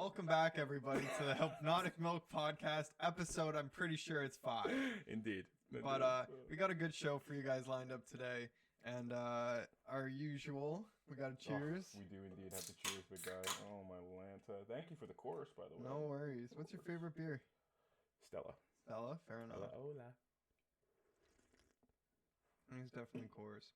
Welcome back, everybody, to the Hipknotic Milk Podcast episode. I'm pretty sure it's 5. Indeed. But we got a good show for you guys lined up today. And our usual, we got a cheers. We do indeed have to cheers, big guy. Oh, my Lanta. Thank you for the chorus, by the way. No worries. What's your favorite beer? Stella. Stella? Fair enough. Hola. It's definitely Coors.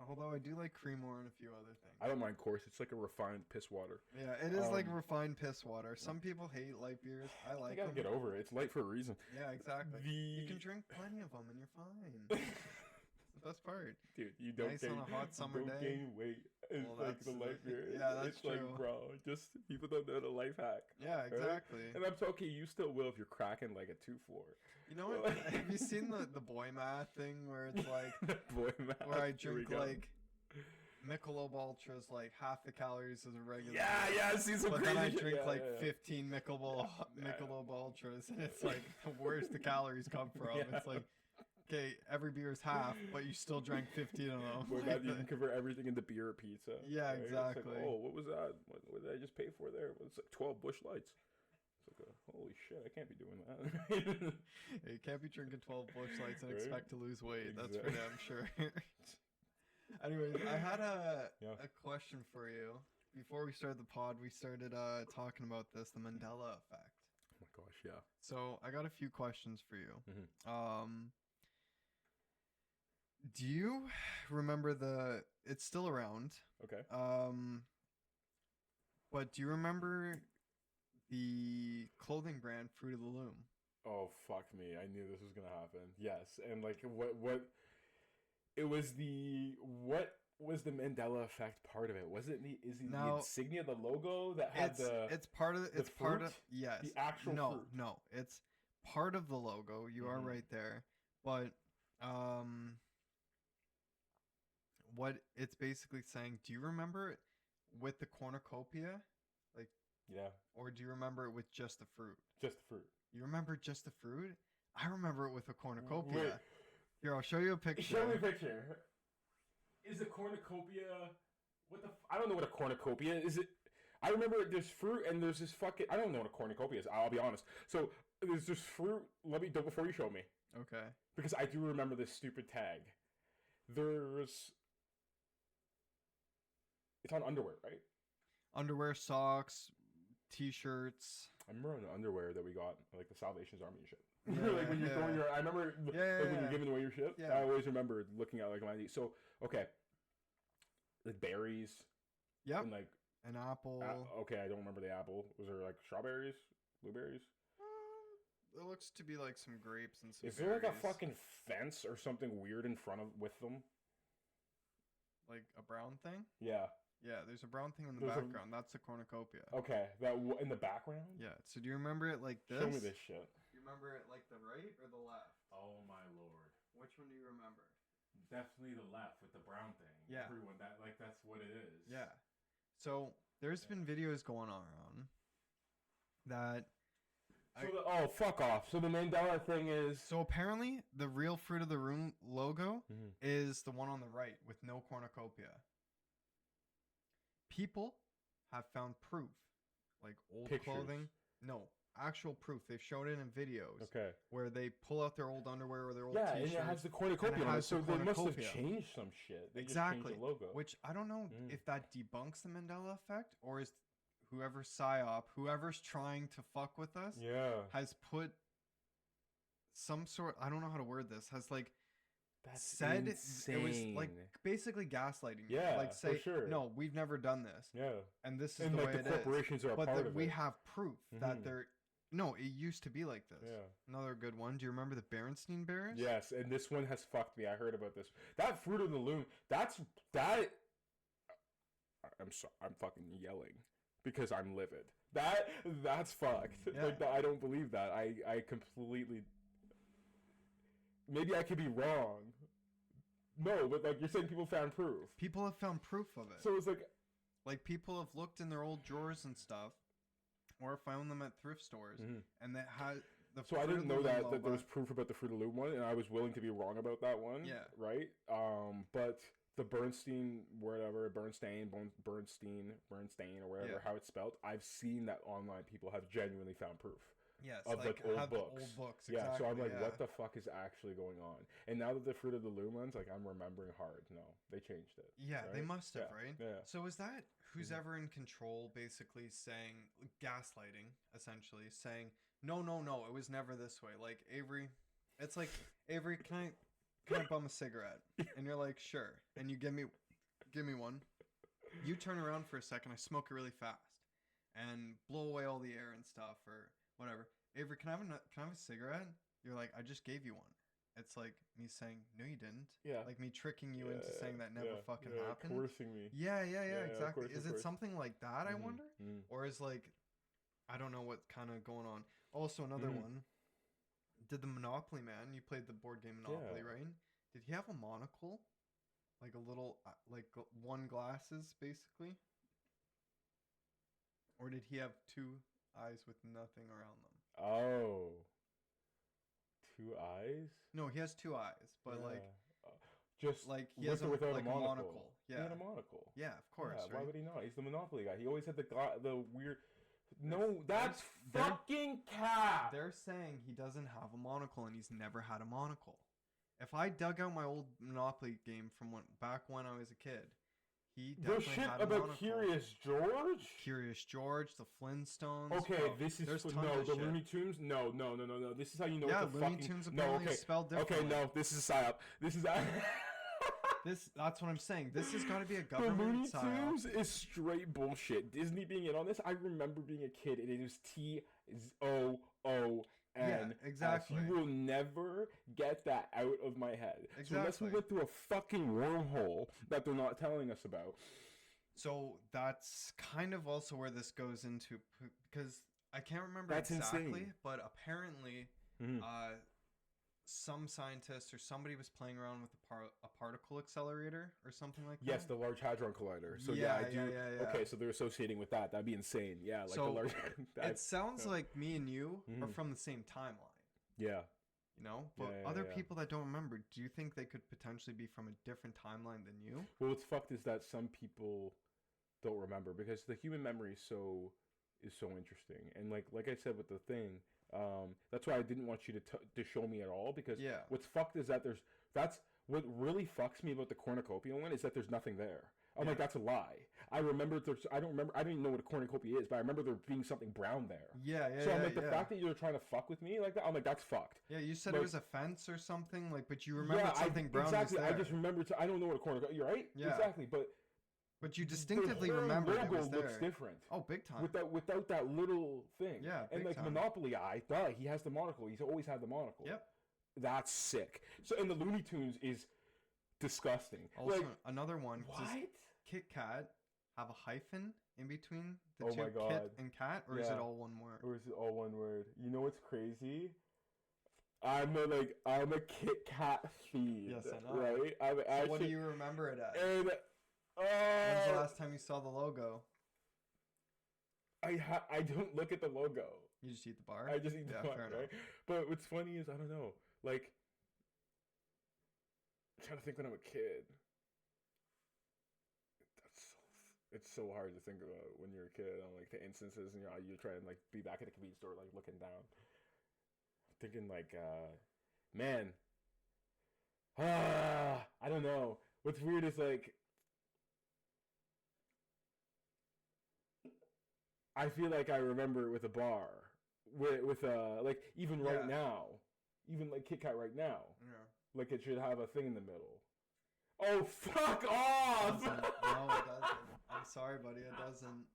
Although I do like Creamore and a few other things. I don't mind course. It's like a refined piss water. Yeah, it is like refined piss water. Some people hate light beers. I like You gotta them. get over it. It's light for a reason. Yeah, exactly. You can drink plenty of them and you're fine. It's the best part. Dude, you don't Nice gain, on a hot summer you don't day. gain weight. It's Well, like that's the light beer. yeah, that's it's true. like, bro, just people don't know the life hack. Yeah, exactly. Right? And I'm talking, you still will if you're cracking like a 2-4. You know what? Have you seen the boy math thing where it's like Boy, math. where I Here we drink go. like Michelob Ultras like half the calories as a regular. Yeah, I see some But crazy then I shit. drink Yeah, like yeah. 15 Michelob Ultras, and it's like where's the calories come from? Yeah. It's like, okay, every beer is half, but you still drank 15 of them. Where now you can convert everything into beer or pizza. Yeah, right? exactly. It's like, oh, what was that? What did I just pay for there? It's like 12 Busch Lights. It's like, holy shit, I can't be doing that. You can't be drinking 12 Busch Lights and Right? expect to lose weight. That's for Exactly. damn sure. Anyways, I had Yeah. a question for you. Before we started the pod, we started talking about this, the Mandela Effect. Oh my gosh, yeah. So I got a few questions for you. Mhm. Do you remember it's still around, Okay. but do you remember the clothing brand Fruit of the Loom? Oh, fuck me. I knew this was going to happen. Yes. And like what it was what was the Mandela Effect part of it? Was it the Now, insignia, the logo that had it's part of the it's part fruit? of yes. The actual fruit? No, it's part of the logo. You are right there. But what it's basically saying, do you remember it with the cornucopia? Like, Yeah, or do you remember it with just the fruit? just the fruit. You remember just the fruit? I remember it with a cornucopia. Wait. Here, I'll show you a picture. Show me a picture. Is a cornucopia I don't know what a cornucopia is. I remember there's fruit and there's this fucking I don't know what a cornucopia is. I'll be honest. So there's this fruit. Let me do before you show me. Okay. Because I do remember this stupid tag. It's on underwear, right? Underwear, socks, t-shirts. I remember the underwear that we got, like the Salvation Army and shit. Yeah, like when you're throwing your, I remember like when you're giving away your shit. Yeah. I always remember looking at like my. So okay, like berries. Yep. And like An apple. okay, I don't remember the apple. Was there like strawberries, blueberries? It looks to be like some grapes and some Is there like a berries. fucking fence or something weird in front of with them? Like a brown thing? Yeah. Yeah, there's a brown thing in the There's a- background. That's the cornucopia. Okay, in the background. Yeah. So do you remember it like this? Show me this shit. Do you remember it like the right or the left? Oh my lord. Which one do you remember? Definitely the left with the brown thing. Yeah. Everyone that's what it is. Yeah. So there's been videos going on that. Oh, fuck off. So the Mandela thing is. So apparently the real Fruit of the Loom logo Mm-hmm. is the one on the right with no cornucopia. People have found proof, like old Pictures. clothing. No, actual proof. They've shown it in videos. Okay. Where they pull out their old underwear or their old Yeah, and t-shirts. it has the cornucopia and it on it, has so the they must have cornucopia. changed some shit. They Exactly. just changed the logo. Which I don't know if that debunks the Mandela effect or is whoever's psyop, whoever's trying to fuck with us, Yeah. has put some sort. I don't know how to word this. Has like That's said insane. it was like basically gaslighting. you. Yeah, like say for sure. no, we've never done this, Yeah. and this is And the like way the it is. corporations are a But part that of we it. have proof that they're. No, it used to be like this. Yeah. Another good one. Do you remember the Berenstein Bears? Yes, and this one has fucked me. I heard about this. That Fruit of the Loom. I'm fucking yelling because I'm livid. That's fucked. Yeah. Like I don't believe that. I completely. Maybe I could be wrong. No, but like you're saying, people found proof. People have found proof of it. So it's like People have looked in their old drawers and stuff, or found them at thrift stores, and that had the. So I Fruit didn't of know the that Loom there was logo. proof about the Fruit of the Loom one, and I was willing to be wrong about that one. Yeah. Right. But the Bernstein, whatever, Bernstein, or whatever, Yeah. how it's spelled. I've seen that online people have genuinely found proof Yes, of like old have books. old books. Yeah, Exactly, so I'm like, yeah. what the fuck is actually going on? And now that the Fruit of the Loom ones, like, I'm remembering hard. No, they changed it. Yeah, they right? must have, Yeah, right? yeah. So is that who's Mhm. ever in control, basically saying gaslighting, essentially saying no, no, no, it was never this way. Like Avery, it's like Avery, can I bum a cigarette? And you're like, sure. And you give me one. You turn around for a second. I smoke it really fast and blow away all the air and stuff or whatever. Avery, can I have a cigarette? You're like, I just gave you one. It's like me saying, no, you didn't. Yeah. Like me tricking you into Yeah, saying that never yeah, fucking yeah, happened. coercing me. Yeah, Yeah, of exactly. course, Is of it course. something like that, I Mhm, wonder? mhm. Or is like, I don't know what kind of going on. Also, another Mhm. one. Did the Monopoly man, you played the board game Monopoly, Yeah. right? Did he have a monocle? Like a little, one glasses, basically? Or did he have two eyes with nothing around them? Oh. Two eyes? No, he has two eyes, but Yeah. Uh, just like he with has or without like a monocle. He Yeah, had a monocle. yeah, of course, Yeah, why right? would he not? He's the Monopoly guy. He always had the weird. No, There's- that's there- fucking cap. They're saying he doesn't have a monocle and he's never had a monocle. If I dug out my old Monopoly game from back when I was a kid, he The definitely shit had a about monocle. Curious George. Curious George, the Flintstones. Okay, bro, this is there's tons no of the shit. Looney Tunes. No. This is how you know Yeah, it's a Looney fucking Tunes no. apparently Okay, is spelled okay, differently. no. This is a psyop. This is. That's what I'm saying. This has got to be a The Looney government psyop. Tunes is straight bullshit. Disney being in on this, I remember being a kid and it was TOON. Yeah, exactly. You will never get that out of my head. So unless we Exactly. went through a fucking wormhole that they're not telling us about. So that's kind of also where this goes into, because I can't remember That's exactly, insane. but apparently, Mhm. some scientist or somebody was playing around with a particle accelerator or something like Yes, that. the Large Hadron Collider. So Yeah, I do. yeah. Okay, so they're associating with that. That'd be insane. Yeah, like So, the large. It sounds yeah. like me and you are Mhm. from the same timeline, Yeah. you know? But Yeah, other yeah. people that don't remember, do you think they could potentially be from a different timeline than you? Well, what's fucked is that some people don't remember because the human memory is so interesting. And like I said with the thing, that's why I didn't want you to show me at all because Yeah. what's fucked is that that's what really fucks me about the cornucopia one is that there's nothing there. I'm like, Yeah. that's a lie. I didn't know what a cornucopia is, but I remember there being something brown there. Yeah. So I'm like, the fact that you're trying to fuck with me like that, I'm like, that's fucked. Yeah, you said Like- it was a fence or something, like, but you remembered Yeah, something brown exactly. was there. I just remember. I don't know what a cornucopia. You're right. Yeah. Exactly, but But you the distinctively whole remembered it logo was there. looks different. Oh, big time. Without that little thing. Yeah, and big like time. Monopoly Eye, duh, he has the monocle. He's always had the monocle. Yep. That's sick. So and the Looney Tunes is disgusting. Also, like another one. what? Does Kit Kat have a hyphen in between the Oh two, my God. Kit and Cat, or is it Yeah. all one word? Or is it all one word? You know what's crazy? I'm a Kit Kat fiend. Yes, I know. Right? I'm So actually, what do you remember it as? And When's the last time you saw the logo? I don't look at the logo. You just eat the bar? I just eat the Yeah, bar, fair right? But what's funny is I don't know. Like, I'm trying to think when I'm a kid. It's so hard to think about when you're a kid on like the instances and you're trying to like be back at the convenience store like looking down. I'm thinking like man. I don't know. What's weird is like I feel like I remember it with a bar. With like even right Yeah. now. Even like Kit Kat right now. Yeah. Like it should have a thing in the middle. Oh fuck off! No, it doesn't. I'm sorry, buddy, it doesn't.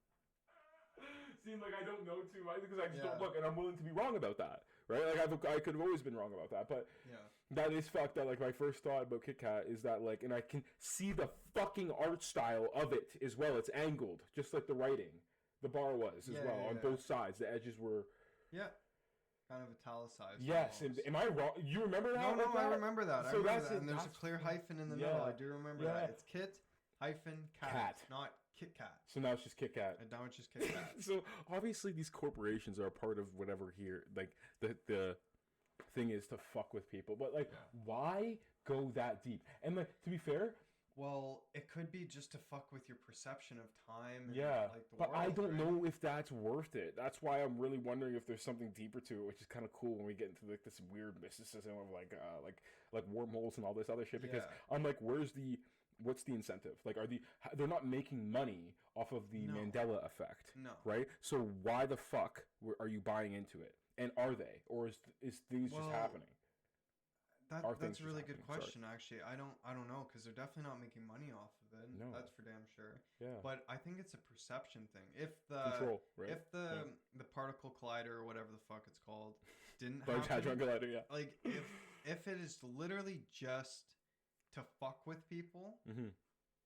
Seems like I don't know too much because I just Yeah. don't look, and I'm willing to be wrong about that, right? Like I could have always been wrong about that, but Yeah. that is fucked. That like my first thought about Kit Kat is that like, and I can see the fucking art style of it as well. It's angled, just like the writing, the bar was as Yeah, well yeah, on yeah. both sides. The edges were Yeah. Kind of italicized. yes. And almost. am I wrong? You remember that? No, like I that? remember that. I So remember that's that. it. And there's a That's clear hyphen in the yeah. middle. I do remember Yeah. that. It's Kit hyphen Cat, not Kit Kat. So now it's just Kit Kat. And now it's just Kit Kat. So obviously these corporations are a part of whatever here. Like the thing is to fuck with people, but like Yeah. why go that deep? And like to be fair, Well, it could be just to fuck with your perception of time and Yeah, like the but world. I don't right? know if that's worth it. That's why I'm really wondering if there's something deeper to it, which is kind of cool when we get into like this weird mysticism of like wormholes and all this other shit. Because Yeah. I'm like, what's the incentive? Like, they're not making money off of the No. Mandela effect, No. right? So why the fuck are you buying into it? And are they, or is things just Well, happening? Are things that's a just really good happening? Sorry. question actually. I don't know because they're definitely not making money off of it. No. That's for damn sure. Yeah. But I think it's a perception thing. Control, right? If the particle collider or whatever the fuck it's called didn't Large happen, Hadron Collider, yeah. like if it is literally just to fuck with people, Mm-hmm.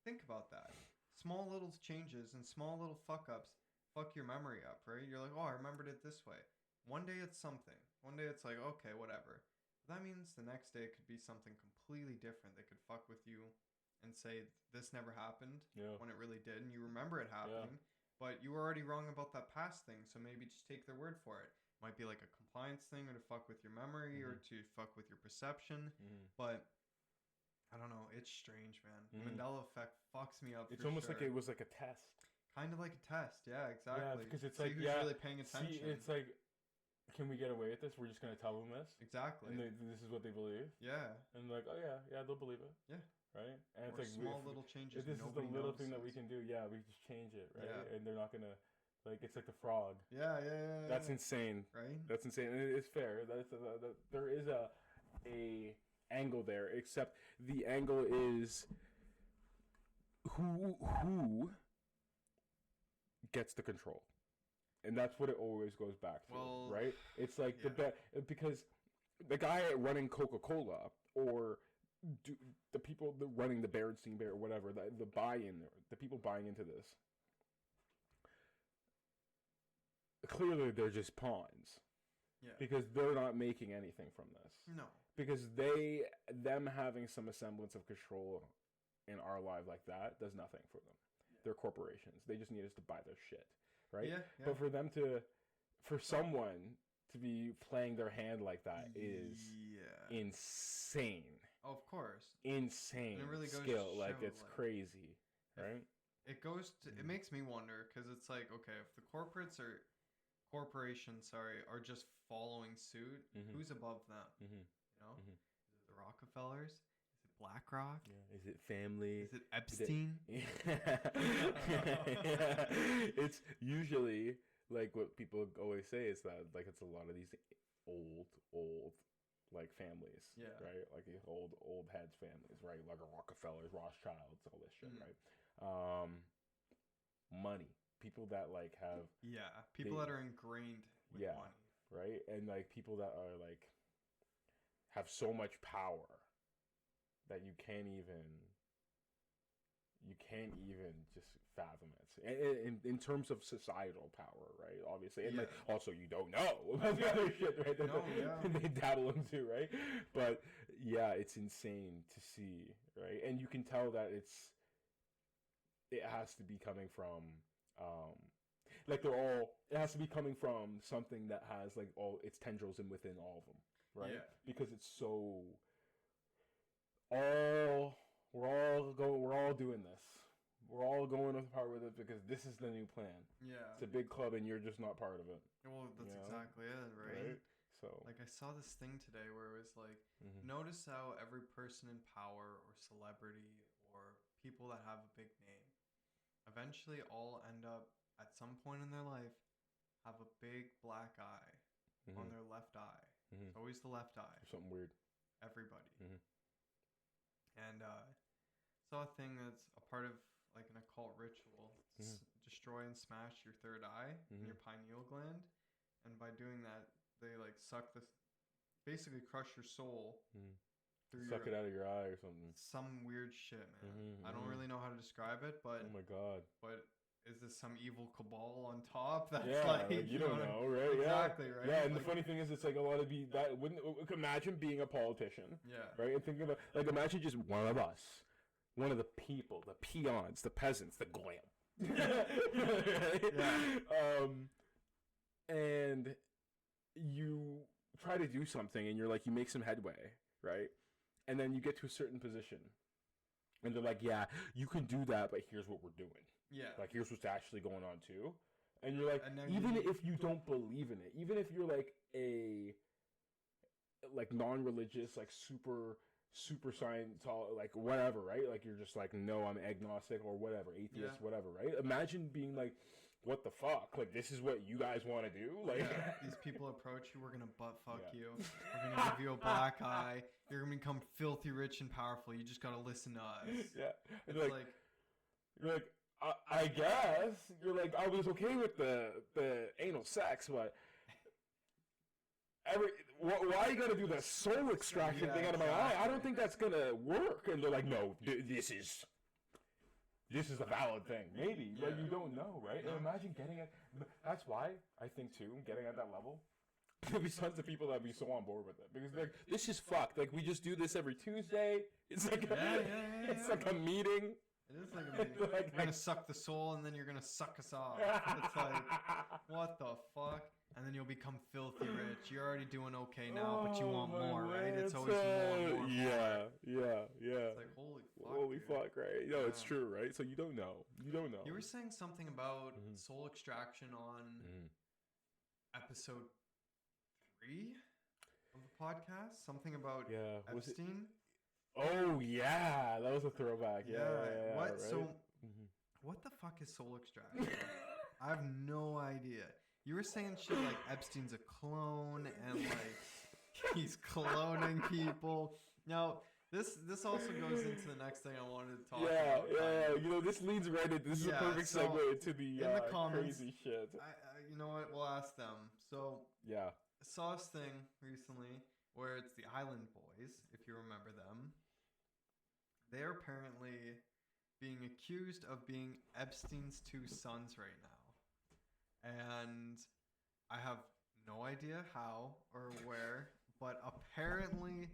think about that. Small little changes and small little fuck ups fuck your memory up, right? You're like, oh, I remembered it this way. One day it's something. One day it's like, okay, whatever. That means the next day it could be something completely different. They could fuck with you and say this never happened Yeah. when it really did, and you remember it happening, but you were already wrong about that past thing. So maybe just take their word for it. Might be like a compliance thing, or to fuck with your memory, or to fuck with your perception. But I don't know. It's strange, man. The Mandela effect fucks me up. It's for almost sure. like it was like a test. Kind of like a test. Yeah, exactly. Yeah, because it's See like, who's really paying attention. See, it's like, can we get away with this? We're just gonna tell them this, exactly. and this is what they believe. Yeah. And like, oh yeah, they'll believe it. Yeah. Right. And Or it's like small little changes. If this is the little thing that we can do. Yeah, we just change it, right? Yeah. And they're not gonna, like, it's like the frog. Yeah. That's insane. Right. That's insane, and it's fair. There is a angle there, except the angle is who gets the control, and that's what it always goes back to, right? It's like because the guy running Coca-Cola or the people running the Berenstain Bear or whatever, the buy-in, the people buying into this, clearly they're just pawns. Yeah. Because they're not making anything from this. No. Because them having some semblance of control in our life like that does nothing for them. Yeah. They're corporations. They just need us to buy their shit, right? Yeah. But for someone to be playing their hand like that is insane. Of course. Insane. And it really goes skill. to Like, show, it's crazy, right? It makes me wonder, because it's like, okay, if the corporations are just following suit, who's above them? You know, is it the Rockefellers? Is it BlackRock? Yeah. Is it family? Is it Epstein? It's usually like what people always say is that like it's a lot of these old like families, right? Like the old heads families, right? Like Rockefellers, Rothschilds, all this shit, right? Money. People that like have people that are ingrained with money, right? And like people that are like have so much power that you can't even just fathom it. In terms of societal power, right? Obviously, and like also you don't know about the other shit, right? That they dabble into, right? But yeah, it's insane to see, right? And you can tell that it has to be coming from. It has to be coming from something that has like all its tendrils in within all of them, right? Yeah. Because it's so we're all doing this. We're all going with part with it because this is the new plan. Yeah. It's a big club and you're just not part of it. Well, that's exactly it, right? So like I saw this thing today where it was like, notice how every person in power or celebrity or people that have a big name eventually all end up at some point in their life have a big black eye on their left eye. It's always the left eye. Something weird. Everybody. And saw a thing that's a part of like an occult ritual. Destroy and smash your third eye and your pineal gland. And by doing that, they like basically crush your soul. Suck it out of your eye or something. Some weird shit, man. I don't really know how to describe it, but oh my god! But is this some evil cabal on top? That's like you don't know, right? Exactly, right? Yeah, and like, the funny thing is, it's like a lot of that wouldn't imagine being a politician. Yeah. Right, and thinking about like imagine just one of us, one of the people, the peons, the peasants, the glam. And you try to do something, and you're like, you make some headway, right? And then you get to a certain position, And they're like, yeah, you can do that, but here's what we're doing. Yeah. Like, here's what's actually going on too. And you're like, And then even if you don't believe in it, even if you're like a like non-religious, like super science, like whatever, right? Like you're just like, no, I'm agnostic or whatever, atheist, whatever, right? Imagine being like, what the fuck? Like, this is what you guys want to do? Like, these people approach you, we're gonna butt fuck you. We're gonna give you a black eye. You're gonna become filthy rich and powerful. You just gotta listen to us. Yeah. It's like you're like, I guess you're like, I was okay with the anal sex, but why you gotta do the soul extraction thing out of my eye? I don't think that's gonna work. And they're like, no, this is a valid thing. Maybe, but you don't know, right? And imagine getting it. That's why I think too, getting at that level, there'll be tons of people that'll be so on board with it because they're like, this is fucked. Like we just do this every Tuesday. It's like it's like a meeting. It is like a meeting. You're gonna suck the soul and then you're gonna suck us off. It's like, what the fuck? And then you'll become filthy rich. You're already doing okay now, but you want more, right? It's always more. Yeah. It's like, holy fuck, right? No, it's true, right? So you don't know. You were saying something about soul extraction on episode 3 of the podcast. Something about Epstein. Oh yeah, that was a throwback. Yeah. What? Right? So, what the fuck is soul extraction? I have no idea. You were saying shit like Epstein's a clone and like he's cloning people. Now, this also goes into the next thing I wanted to talk about. Yeah. You know, this leads right into this is a perfect segue into the comments, crazy shit. You know what? We'll ask them. So I saw this thing recently where it's the Island Boys, if you remember them. They're apparently being accused of being Epstein's 2 sons right now. And I have no idea how or where, but apparently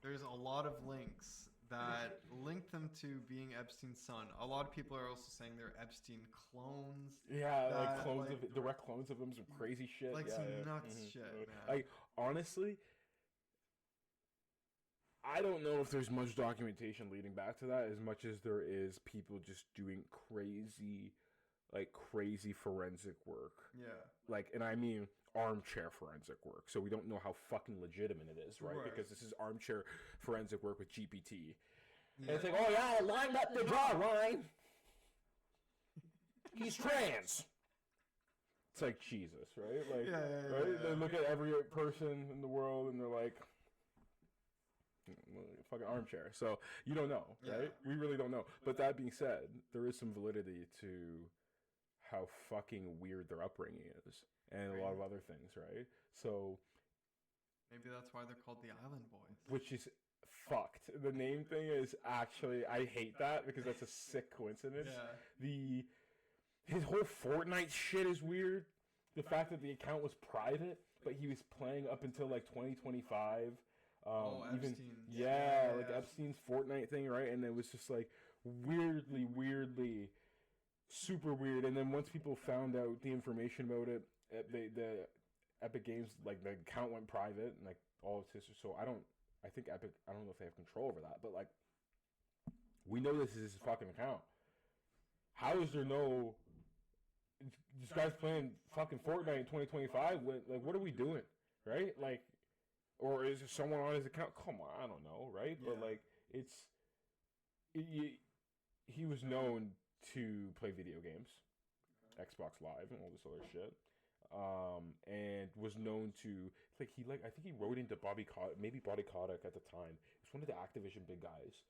there's a lot of links that link them to being Epstein's son. A lot of people are also saying they're Epstein clones. Yeah, like clones of direct clones of him, some crazy shit. Like some nuts shit, man. Like, honestly, I don't know if there's much documentation leading back to that as much as there is people just doing crazy forensic work. Yeah. Like, and I mean armchair forensic work. So we don't know how fucking legitimate it is, right? Because this is armchair forensic work with GPT. Yeah. And it's like, oh yeah, I lined up the jawline. He's trans. It's like Jesus, right? Like, right? They look at every person in the world and they're like, fucking armchair. So you don't know, right? We really don't know. But that being said, there is some validity to how fucking weird their upbringing is and a lot of other things, right? So maybe that's why they're called the Island Boys. Which is fucked. The name thing is actually, I hate that because that's a sick coincidence. His whole Fortnite shit is weird. The fact that the account was private, but he was playing up until like 2025. Epstein. Epstein's Fortnite thing, right? And it was just like weirdly super weird. And then once people found out the information about it, the Epic Games, like the account went private and like all of his history. So I think Epic, I don't know if they have control over that, but like we know this is his fucking account. How is there no, this guy's playing fucking Fortnite in 2025? Like, what are we doing, right? Like, or is there someone on his account? Come on, I don't know, right? Yeah. But like, he was known to play video games, Xbox Live and all this other shit, and was known to I think he wrote into Bobby Kotick at the time. He's one of the Activision big guys.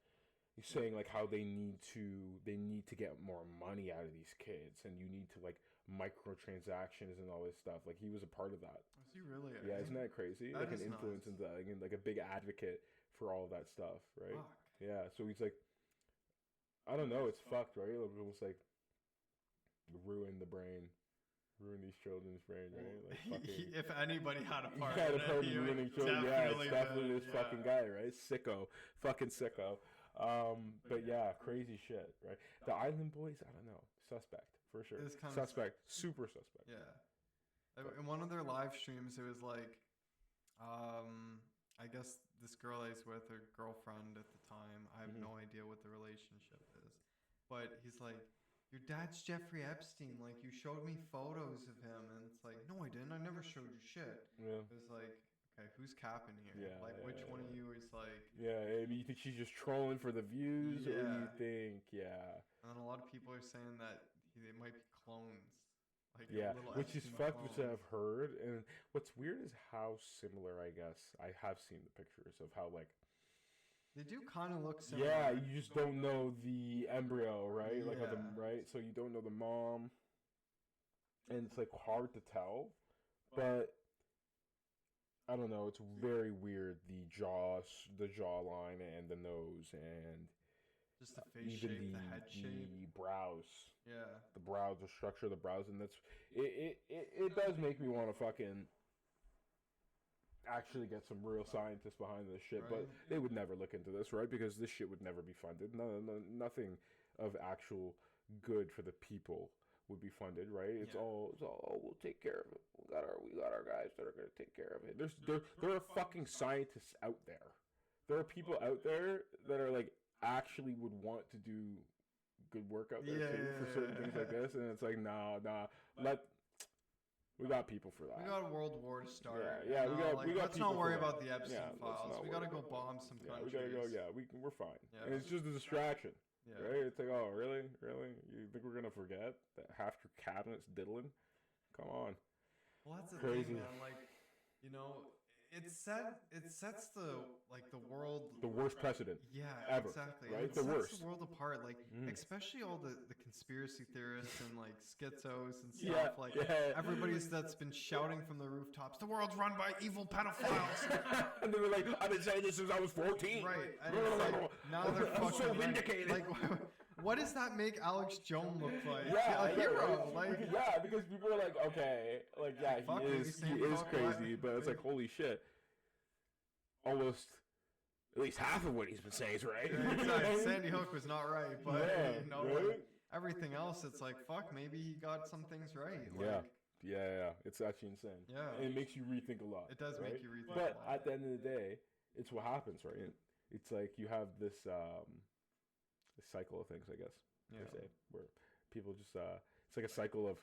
He's saying like how they need to get more money out of these kids, and you need to like microtransactions and all this stuff. Like he was a part of that. Is he really? Yeah, isn't that crazy? That like an influence into that, like a big advocate for all of that stuff, right? Fuck. Yeah, so he's like, I don't know, it's fucked, right? It was like ruin these children's brain, right? Like fucking, if anybody had a part, in ruining children, it's definitely this fucking guy, right? Fucking sicko. But yeah, crazy shit, right? The Island Boys, I don't know, suspect for sure. Suspect, super suspect. Yeah. In one of their live streams, it was like, I guess this girl I was with, her girlfriend at the time, I have Mhm. no idea what the relationship is. But he's like, your dad's Jeffrey Epstein. Like, you showed me photos of him. And it's like, no, I didn't. I never showed you shit. Yeah. It was like, okay, who's capping here? Yeah, Like, yeah, which one yeah. of you is like, Yeah, you think she's just trolling for the views, or you Yeah. think, yeah, and then a lot of people are saying that they might be clones. Like, yeah, little which is Epstein fucked, which clones. I've heard, and what's weird is how similar, I guess, I have seen the pictures of how, like, They do kind of look similar. yeah, you just don't know the embryo, right? Like, how the, Yeah. right? So you don't know the mom, and it's, like, hard to tell, but I don't know, it's very weird, the jawline, and the nose, and Just the face even shape, the head shape. the brows. Yeah. The brows, the structure of the brows, and that's it does make me want to fucking actually get some real scientists behind this shit, but Right. they would never look into this, right? Because this shit would never be funded. Nothing of actual good for the people would be funded, right? It's Yeah. all oh, we'll take care of it. We got our guys that are gonna take care of it. There are fucking scientists out there. There are people out there that are like actually would want to do good work out there too for certain things like this, and it's like nah, we got people for that. We got a world war to start. Yeah, you we know, got like, we got let's people not worry for that. about the Epstein Yeah, let's files. not We worry gotta go about bomb that. some Yeah, countries. we gotta go. Yeah, we're fine. Yeah. And it's just a distraction, Yeah. right? It's like, oh, really? You think we're gonna forget that half your cabinet's diddling? Come on. Well, that's the Crazy. thing, man. Like, you know, it sets the world. The worst precedent. Yeah, ever, exactly. right? And it The sets worst. the world apart. Like, Mm. especially all the conspiracy theorists and like schizos and stuff. Yeah, Like, yeah. everybody's that's been shouting from the rooftops, the world's run by evil pedophiles. And they were like, I've been saying this since I was 14. Right. And it's like, now they're I'm fucking so right. vindicated. Like, what does that make Alex Jones look like? Yeah, A hero. right? Like, Yeah, because people are like, okay, like, yeah, Fuck, he maybe is Sandy Hook, crazy, what? but it's like, holy shit, almost at least half of what he's been saying is right. yeah, exactly. Sandy Hook was not right, but Yeah, you know, right? like, everything else, it's like, fuck, maybe he got some things right. Like, Yeah, it's actually insane. Yeah. And it makes you rethink a lot. It does right? make you rethink But a lot. at the end of the day, it's what happens, right? It's like you have this cycle of things, I guess. Yeah. They say, where people just it's like a cycle of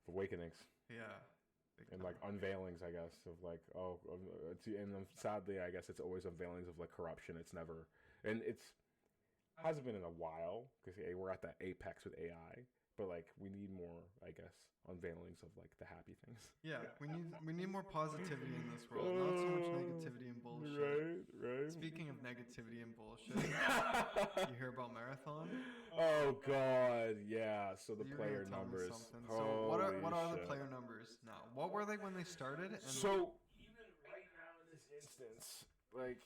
awakenings Yeah. Big and time. like unveilings, I guess, of like sadly, I guess it's always unveilings of like corruption. It's never, and it's hasn't been in a while because we're at that apex with AI. But like we need more, I guess, unveilings of like the happy things. Yeah, we need more positivity in this world, not so much negativity and bullshit. Right. Speaking of negativity and bullshit, you hear about Marathon? Oh God, yeah. So the You were player gonna tell me numbers. something. So what are the Holy player shit. numbers now? What were they when they started? And So even right now in this instance, like,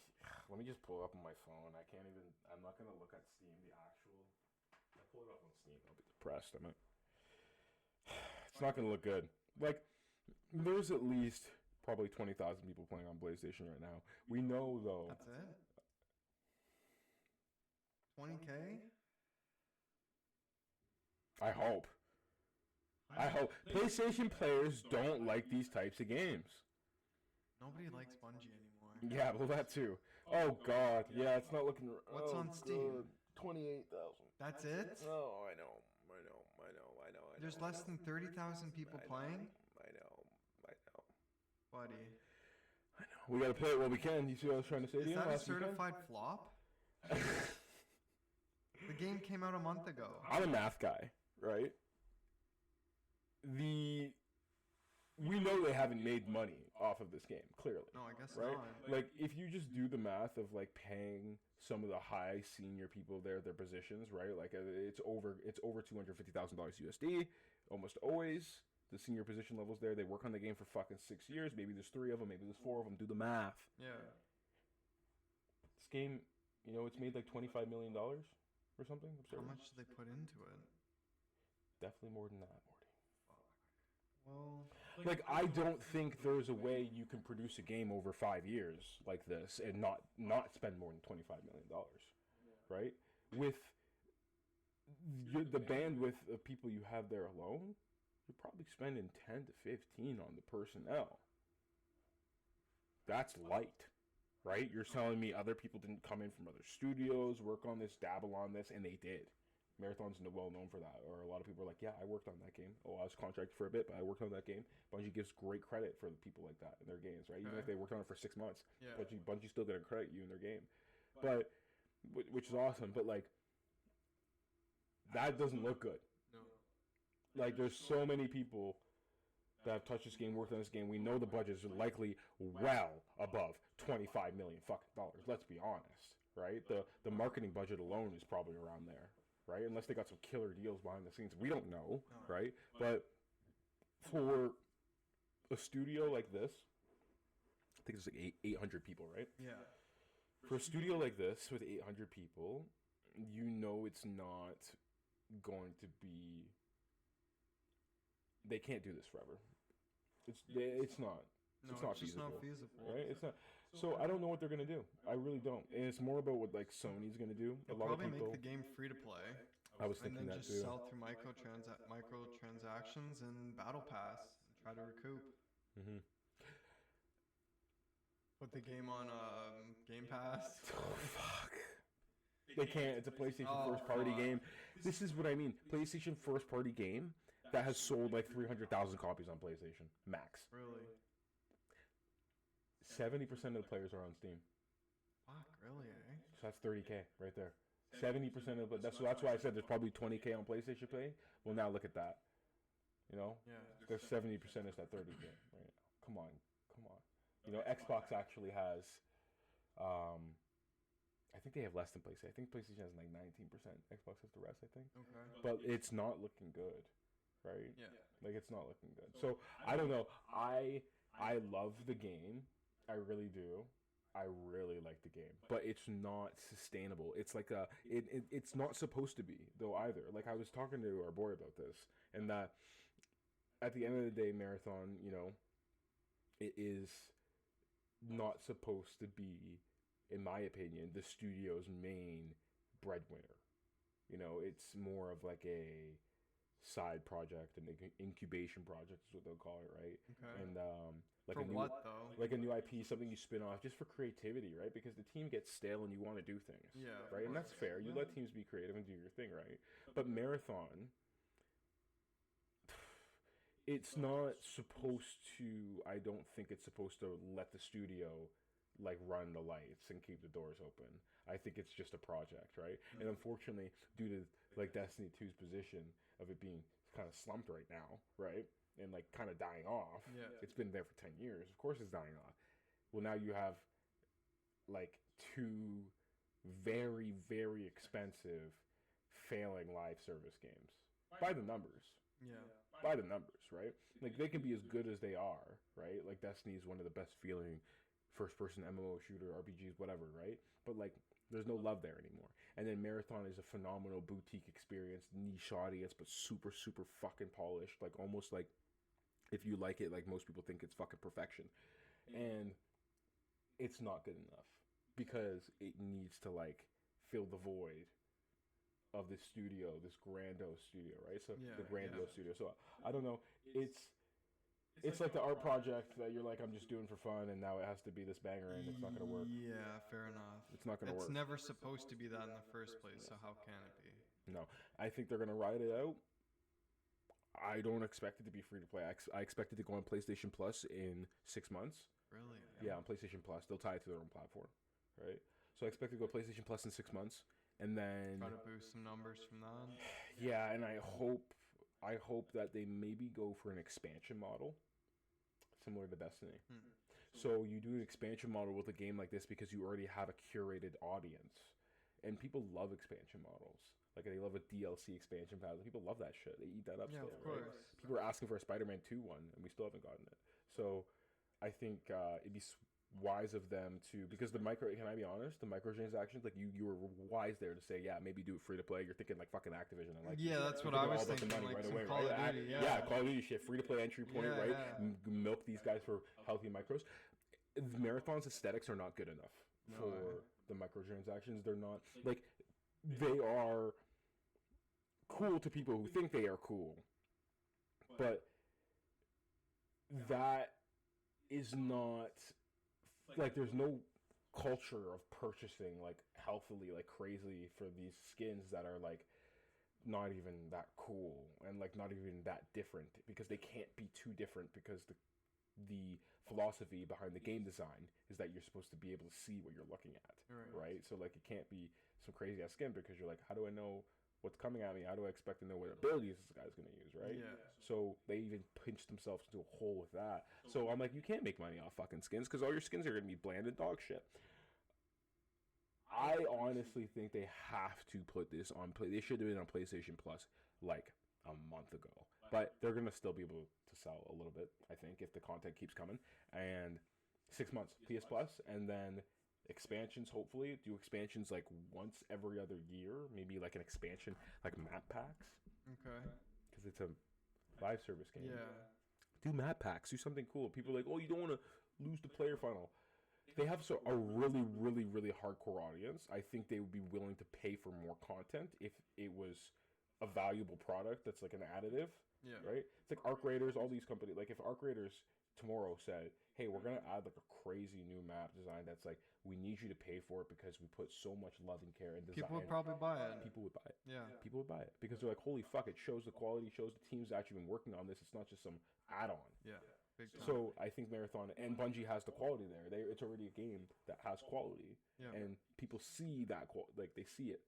let me just pull it up on my phone. I can't even. I'm not gonna look at Steam. The actual. I pull it up on Steam. I'll be depressed. It's not gonna look good. Like, there's at least probably 20,000 people playing on PlayStation right now. We know though. that's it. 20K? I hope. PlayStation players don't like these types of games. Nobody likes Bungie anymore. Yeah, well that too. Oh God, yeah, it's not looking. What's on Steam? 28,000. That's it? Oh, I know. There's less than 30,000 people playing? I know. Buddy. We gotta play it while we can. You see what I was trying to say to Is you that a last weekend? certified flop? The game came out a month ago. I'm a math guy, right? We know they haven't made money off of this game, clearly. No, I guess Right? not. Like, if you just do the math of like paying some of the high senior people their positions, right? Like it's over $250,000 USD, almost always. The senior position levels there, they work on the game for fucking 6 years. Maybe there's 3 of them, maybe there's 4 of them. Do the math. Yeah. This game, it's made like $25 million or something. How Absurd. much did they put into it? Definitely more than that, Morty. Well, Like, I don't think there's a way you can produce a game over 5 years like this and not spend more than $25 million, right? With the bandwidth of people you have there alone, you're probably spending 10 to 15 on the personnel. That's light, right? You're telling me other people didn't come in from other studios, work on this, dabble on this, and they did. Marathon's well known for that. Or a lot of people are like, yeah, I worked on that game. Oh, I was contracted for a bit, but I worked on that game. Bungie gives great credit for the people like that in their games, right? Even if they worked on it for 6 months, Bungie's still gonna credit you in their game. But which is awesome. But like, that doesn't look good. No. Like, there's so many people that have touched this game, worked on this game. We know the budgets are likely well above $25 million fucking dollars. Let's be honest, right? The marketing budget alone is probably around there, right? Unless they got some killer deals behind the scenes, we don't know, right? But for a studio like this, I think it's like 800 people, right? Yeah. For a studio like this with 800 people, you know it's not going to be. They can't do this forever. It's not. No, it's not just feasible, not feasible. right? It's not. So I don't know what they're gonna do. I really don't. And it's more about what like Sony's gonna do. They'll a lot probably of people. make the game free to play. I was And thinking then that just too. sell through microtransactions and Battle Pass and try to recoup. Mm-hmm. Put the game on Game Pass. Oh fuck. They can't. It's a PlayStation first party game. This is what I mean. PlayStation first party game that has sold like 300,000 copies on PlayStation max. Really? 70% of the players are on Steam. Fuck, really, eh? So that's 30K right there. 70% of that's why I said there's probably 20K on PlayStation Play. Well, now look at that. You know, Yeah. there's 70% is that 30K. Right? Come on. You know, Xbox actually has. I think they have less than PlayStation. I think PlayStation has like 19%. Xbox has the rest, I think. Okay. But it's not looking good, right? Yeah. Like, it's not looking good. So I don't know. I love the game. I really do. I really like the game, but it's not sustainable. It's like it's not supposed to be though either. Like, I was talking to our boy about this, and that at the end of the day, Marathon, you know, it is not supposed to be, in my opinion, the studio's main breadwinner. You know, it's more of like a side project, an incubation project is what they'll call it, right? Okay. And like For a new, what though? like a new IP, something you spin off just for creativity, right? Because the team gets stale and you want to do things, Yeah, of right? And course. that's fair. You let teams be creative and do your thing, right? But Marathon, it's not supposed to. I don't think it's supposed to let the studio like run the lights and keep the doors open. I think it's just a project, right? And unfortunately, due to like Destiny 2's position of it being kind of slumped right now, right? And like kind of dying off. Yeah. It's been there for 10 years. Of course it's dying off. Well, now you have like two very, very expensive failing live service games. By the numbers. Yeah. By the numbers, right? Like, they can be as good as they are, right? Like, Destiny is one of the best feeling first-person MMO shooter, RPGs, whatever, right? But, like, there's no love there anymore. And then Marathon is a phenomenal boutique experience, niche audience, but super, super fucking polished. Like, almost like, if you like it, like, most people think it's fucking perfection. And it's not good enough. Because it needs to, like, fill the void of this studio, this grandiose studio, right? So the grandiose studio. So I don't know. It's like the art project that you're like, I'm just doing for fun, and now it has to be this banger, and it's not gonna work. Yeah, fair enough. It's not gonna work. It's never supposed to be that in the first place, so how can it be? No, I think they're gonna ride it out. I don't expect it to be free to play. I expect it to go on PlayStation Plus in 6 months. Really? Yeah, on PlayStation Plus, they'll tie it to their own platform, right? So I expect it to go PlayStation Plus in 6 months. And then Try to boost some numbers from that. yeah, and I hope that they maybe go for an expansion model similar to Destiny. So you do an expansion model with a game like this because you already have a curated audience, and people love expansion models. Like, they love a DLC expansion pack. People love that shit. They eat that up. Yeah, still, of right? course. People are asking for a Spider-Man 2 one, and we still haven't gotten it. So I think it'd be wise of them to, because can I be honest, the microtransactions, like, you were wise there to say, yeah, maybe do it free to play. You're thinking like fucking Activision, and like, Yeah, that's what you're I was thinking thinking. all about the money Like right some away, Call right? of Duty, yeah. Call of Duty shit, free to play entry point, Yeah, right? yeah. Milk these guys for healthy micros. Marathon's aesthetics are not good enough for the microtransactions. They're not, like, they are cool to people who think they are cool, but that is not like there's no culture of purchasing like healthily, like crazily for these skins that are like not even that cool and like not even that different, because they can't be too different, because the philosophy behind the game design is that you're supposed to be able to see what you're looking at, right? So like it can't be some crazy ass skin, because you're like, how do I know what's coming at me? How do I expect to know what abilities this guy's gonna use, right? Yeah. So they even pinched themselves into a hole with that. So I'm like, you can't make money off fucking skins, because all your skins are gonna be bland and dog shit. I honestly think they have to put this on play. They should have been on PlayStation Plus like a month ago, but they're gonna still be able to sell a little bit, I think, if the content keeps coming. And 6 months PS Plus, and then expansions. Hopefully, do expansions like once every other year, maybe like an expansion like map packs. Okay. Because it's a live service game. Yeah. Do map packs. Do something cool. People are like, oh, you don't want to lose the player funnel. They have a really, really, really hardcore audience. I think they would be willing to pay for more content if it was a valuable product that's like an additive. Yeah. Right? It's like Arc Raiders, all these companies. Like if Arc Raiders tomorrow said, hey, we're going to add like a crazy new map design that's like, we need you to pay for it because we put so much love and care in design. People would probably buy it. People would buy it. Yeah. People would buy it because they're like, holy fuck, it shows the quality, shows the team's actually been working on this. It's not just some add-on. Yeah. Big time. So I think Marathon and Bungie has the quality there. It's already a game that has quality, and people see that like they see it.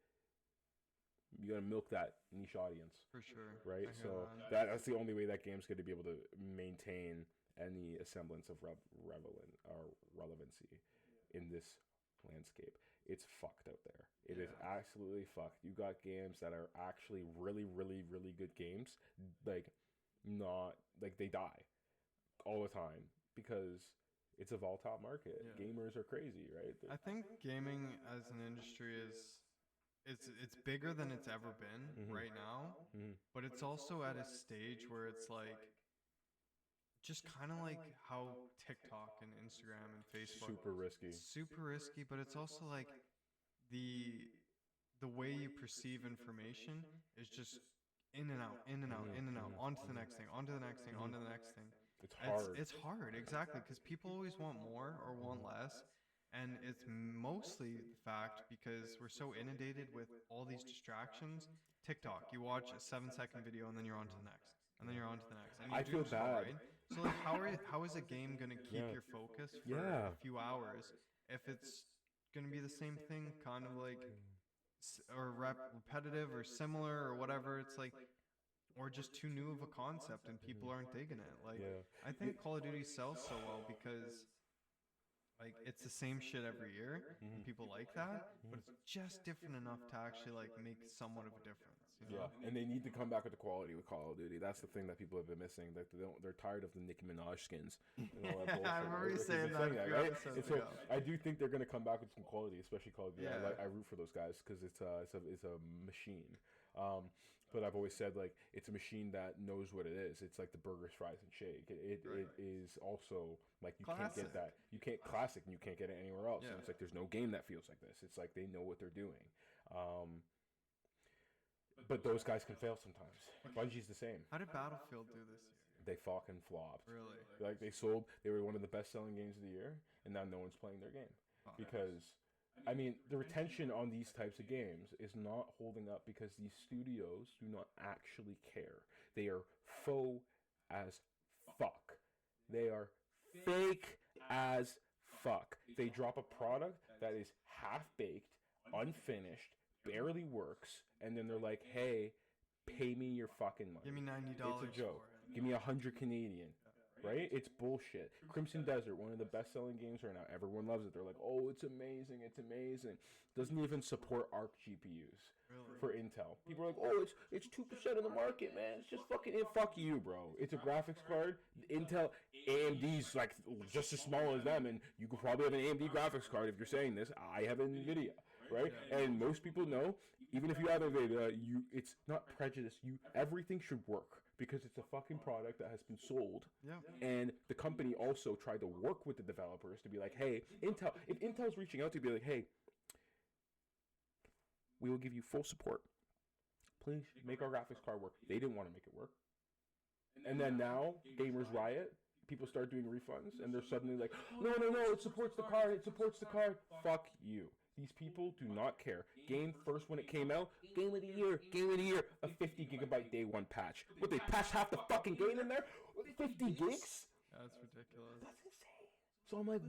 You gotta milk that niche audience for sure, right? So that's the only way that game's going to be able to maintain any semblance of relevancy in this landscape. It's fucked out there. It is absolutely fucked. You got games that are actually really, really, really good games, like not like they die all the time because it's a volatile market. Gamers are crazy, right? I think gaming as an industry it's bigger than it's ever been right now, but it's also at a stage where it's like just kind of like how TikTok and Instagram and Facebook super risky, but it's also like the way you perceive information is just in and out, onto the next thing, onto the next thing, onto the next thing. It's hard. It's hard, exactly, because people always want more or want less. And it's mostly the fact because we're so inundated with all these distractions. TikTok, you watch a 7-second video and then you're on to the next. And then you're on to the next. And I feel bad. Right? So like, how is a game going to keep your focus for a few hours if it's going to be the same thing, kind of like, or repetitive or similar or whatever? It's like, or just too new of a concept and people aren't digging it. Like, I think Call of Duty sells so well because like it's the same shit every year and people like that, but it's just different enough to actually like make somewhat of a difference, you know? And they need to come back with the quality with Call of Duty. That's the thing that people have been missing. Like they're tired of the Nicki Minaj skins and all that bullshit. I remember you saying that, right? And so I do think they're gonna come back with some quality, especially Call of Duty. I root for those guys because it's a machine. But I've always said, like, it's a machine that knows what it is. It's like the burgers, fries, and shake. It is also, like, you can't get that. You can't classic, and you can't get it anywhere else. And it's like, there's no game that feels like this. It's like, they know what they're doing. But those guys can fail sometimes. Bungie's the same. How did Battlefield do this year? They fucking flopped. Really? Like, they were one of the best-selling games of the year, and now no one's playing their game. Because... I mean, the retention on these types of games is not holding up because these studios do not actually care. They are faux as fuck. They are fake as fuck. They drop a product that is half-baked, unfinished, barely works, and then they're like, hey, pay me your fucking money. Give me $90 It's a joke. Give me 100 Canadian. Right? It's bullshit. Crimson Desert, one of the best-selling games right now. Everyone loves it. They're like, oh, it's amazing. It's amazing. Doesn't even support ARC GPUs for Intel. People are like, oh, it's 2% of the market, man. It's just fucking it. Fuck you, bro. It's a graphics card. Intel, AMD's like just as small as them, and you could probably have an AMD graphics card if you're saying this. I have an NVIDIA, right? And most people know, even if you have NVIDIA, it's not prejudice. Everything should work. Because it's a fucking product that has been sold. And the company also tried to work with the developers to be like, hey, Intel, if Intel's reaching out to be like, hey, we will give you full support. Please make our graphics card work. They didn't want to make it work. And then now, gamers riot people start doing refunds, and they're suddenly like, no, it supports the card, Fuck you. These people do not care. Game first when it came out, game of the year, a 50 gigabyte day one patch. What, they patched half the fucking game in there? 50 gigs? That's ridiculous. That's insane. So I'm like,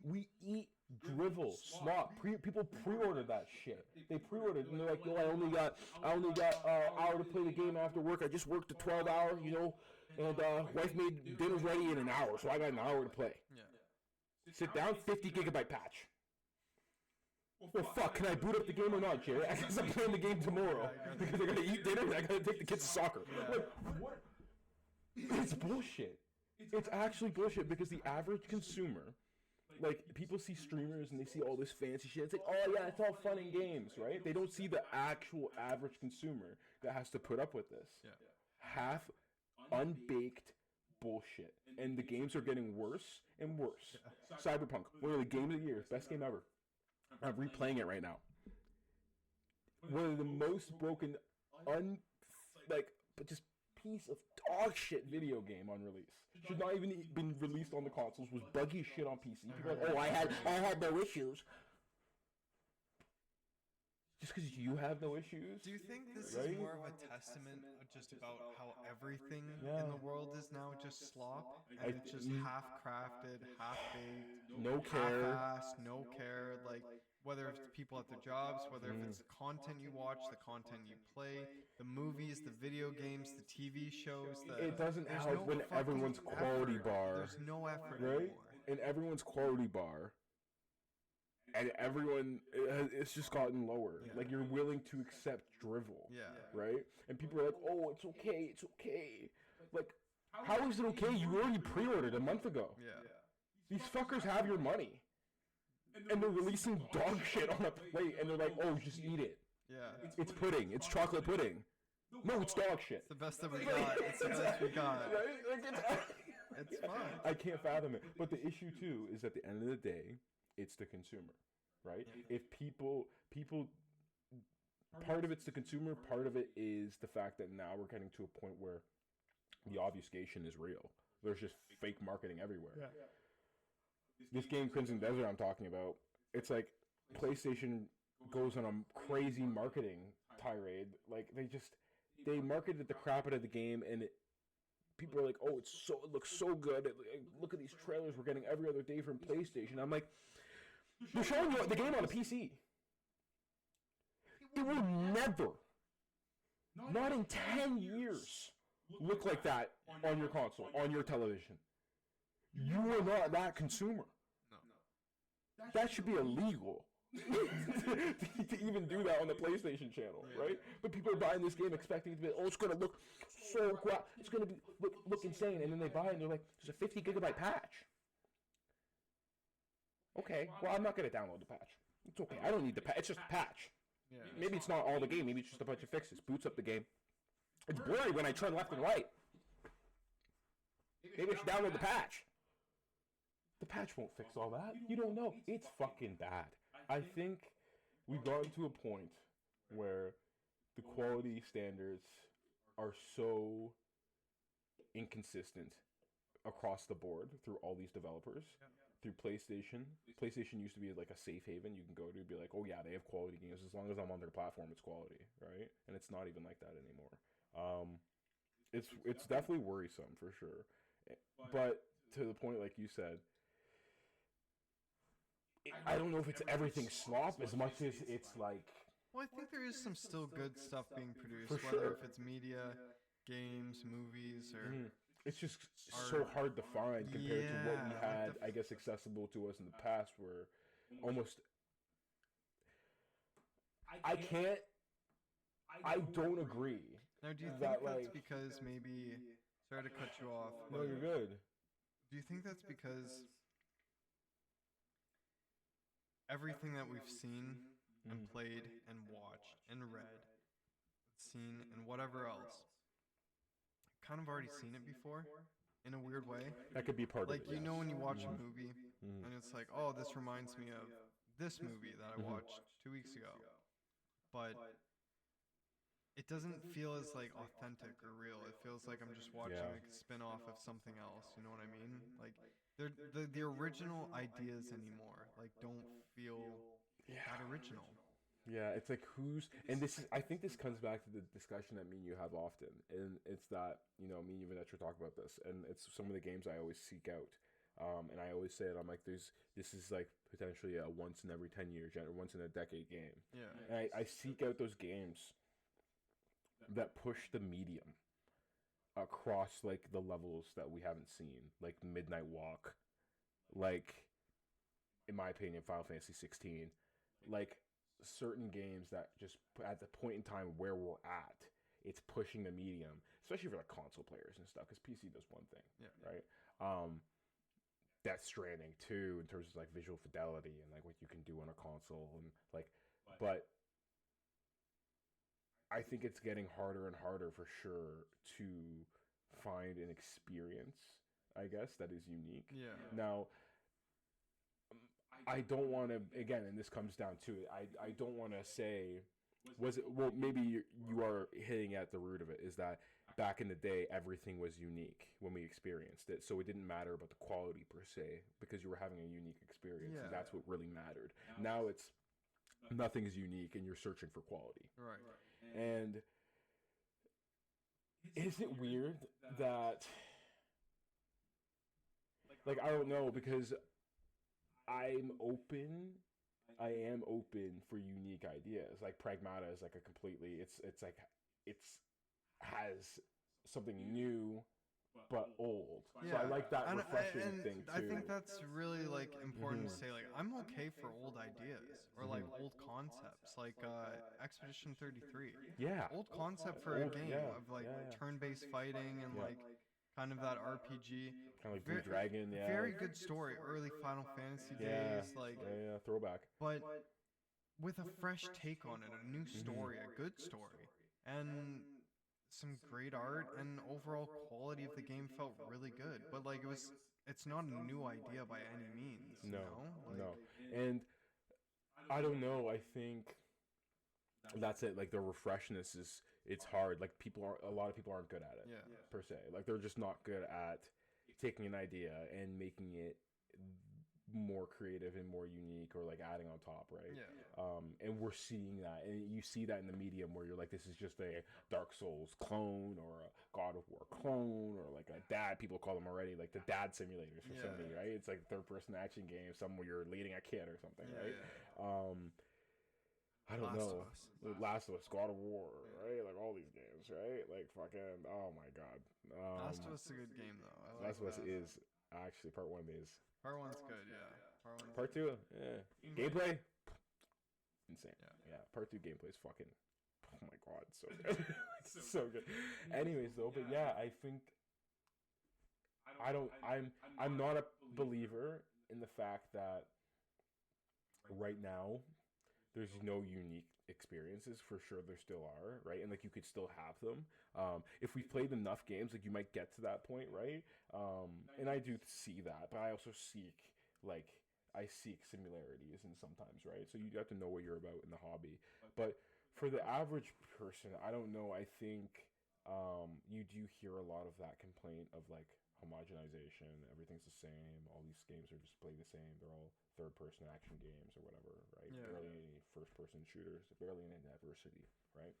we eat drivel, slop. People pre-order that shit. They pre-ordered, and they're like, yo, I only got an hour to play the game after work. I just worked a 12-hour, and wife made dinner ready in an hour, so I got an hour to play. Yeah. Sit down, 50 gigabyte patch. Well, fuck, can I boot up the game or not, Jerry? I guess I'm playing the game tomorrow. Because I gotta eat dinner and I gotta take the kids to soccer. Yeah. Like, what? It's bullshit. It's actually bullshit because the average consumer, like, people see streamers and they see all this fancy shit. It's like, oh yeah, it's all fun and games, right? They don't see the actual average consumer that has to put up with this. Yeah. Half unbaked bullshit. And the games are getting worse and worse. Yeah. Cyberpunk, one of the games of the year, best game ever. I'm replaying it right now. One of the most broken, just piece of dog shit video game on release. Should not even been released on the consoles. Was buggy as shit on PC. People are like, oh, I had no issues. Just because you have no issues? Do you think this is more of a testament of just about how everything in the world is now just slop? And it's just half-crafted, half-baked, no care. half-assed, no care. Like, whether it's people at their jobs, whether if it's the content you watch, the content you play, the movies, the video games, the TV shows. It doesn't help when everyone's quality bar. There's no effort right? anymore. And everyone's quality bar. And everyone, it's just gotten lower. Yeah. Like, you're willing to accept drivel. Yeah. Right? And people are like, oh, it's okay. Like, how is it okay? You already pre-ordered a month ago. Yeah. These fuckers have your money. And they're releasing dog shit on a plate, and they're like, oh, just eat it. Yeah. It's pudding. It's chocolate pudding. No, it's dog shit. It's the best that we got. It's the best we got. It's fun. I can't fathom it. But the issue, too, is at the end of the day, it's the consumer, right? Yeah. If people, part of it's the consumer, part of it is the fact that now we're getting to a point where the obfuscation is real. There's just fake marketing everywhere. Yeah. This game, Crimson Desert, I'm talking about, it's like PlayStation goes on a crazy marketing tirade. Like, they marketed the crap out of the game, and people are like, oh, it looks so good. Look at these trailers we're getting every other day from PlayStation. I'm like, they're showing you the game on a PC. It will never, not in 10 years, look like that on your console, on your television. You are not that consumer. No. That should be illegal to even do that on the PlayStation channel, right? But people are buying this game expecting it to be, oh, it's going to look so it's going to look insane, and then they buy it and they're like, there's a 50 gigabyte patch. Okay, well, I'm not going to download the patch. It's okay. I don't need the patch. It's just a patch. Yeah. Maybe it's not all the game. Maybe it's just a bunch of fixes. Boots up the game. It's blurry when I turn left and right. Maybe I should download the patch. The patch won't fix all that. You don't know. It's fucking bad. I think we've gotten to a point where the quality standards are so inconsistent across the board through all these developers. Through PlayStation. PlayStation used to be like a safe haven you can go to and be like, oh yeah, they have quality games. As long as I'm on their platform, it's quality, right? And it's not even like that anymore. It's definitely worrisome for sure. But to the point, like you said, I don't know if it's everything slop as much as it's like... Well, I think there is some still good stuff being produced, For whether sure. if it's media, games, movies, or... It's just so hard to find compared to what we Yeah, had, like I guess, accessible to us in the past, where almost... I don't agree. Now, do you think that, that's like- because maybe... Sorry to cut you off. No, but you're good. Do you think that's because everything that we've seen and played and watched and read, seen and whatever else, kind of already seen it before in a weird way? That could be part Like, of it. you know when you watch a movie Mm. and it's like, oh, this reminds me of this movie that I watched 2 weeks ago. But it doesn't feel as like authentic or real. It feels like I'm just watching Yeah. like a spin-off of something else. You know what I mean? Like the original ideas anymore like don't feel Yeah. that original. Yeah, it's like who's and this is I think this comes back to the discussion that me and you have often, and it's that me and you Vanessa talk about this, and it's some of the games I always seek out, and I always say it. I'm like, this is like potentially a once in every 10 years or once in a decade game, Yeah. and I seek out those games that push the medium across like the levels that we haven't seen, like Midnight Walk, like in my opinion, Final Fantasy 16, like certain games that just at the point in time where we're at, it's pushing the medium, especially for like console players and stuff, because PC does one thing, Yeah. right? Death Stranding too, in terms of like visual fidelity and like what you can do on a console, and like, but I think it's getting harder and harder for sure to find an experience, I guess, that is unique. Yeah. Now, I don't want to, again, and this comes down to it, I don't want to say, was it, well, maybe you are hitting at the root of it, is that back in the day, everything was unique when we experienced it. So it didn't matter about the quality per se, because you were having a unique experience, and that's what really mattered. Now it's, nothing is unique, and you're searching for quality. Right. And is it weird that, like, I don't know, because I am open for unique ideas. Like Pragmata is like a completely, it's like, it's has something new but old. Yeah. So I like that And refreshing thing too. I think that's really like important to say. Like, I'm okay for old ideas or like old concepts, like Expedition 33. Yeah. Old concept for a game of like turn-based fighting and Yeah. like kind of that RPG. Kind of like Blue Dragon, yeah. Very good story, early Final Fantasy Yeah. days, like Throwback. but with a fresh take on it, a new story, a good story, and some great art, and overall quality of the game felt really good. But like it's not a new idea by any means. No, Like, no. And I don't know, I think that's it. Like the refreshness is, it's hard. Like a lot of people aren't good at it, Yeah. per se. Like they're just not good at taking an idea and making it more creative and more unique, or like adding on top, right? Yeah. And we're seeing that, and you see that in the medium where you're like, this is just a Dark Souls clone or a God of War clone, or like a dad, people call them already, like the dad simulators for Sony, right? It's like third person action game, some where you're leading a kid or something, right? I don't know. Last of Us, God of War, right? Like all these games, right? Like fucking, oh my god. Last of Us is a good game though. I like Last of Us that. is actually part 1 is. Part 1's good, yeah. Part 2, yeah. Gameplay, insane. Yeah. Part 2 gameplay is fucking, oh my god, so good. It's so good. Anyways, though, but yeah, I think I'm not a believer in the fact that right now there's no unique experiences. For sure there still are, right? And like you could still have them. If we've played enough games, like you might get to that point, right? And I do see that, but I also seek similarities, and sometimes, right? So you have to know what you're about in the hobby. But for the average person, I don't know, I think you do hear a lot of that complaint of like homogenization, everything's the same, all these games are just played the same, they're all third-person action games or whatever, right? Yeah. Barely any first-person shooters, barely any diversity, right?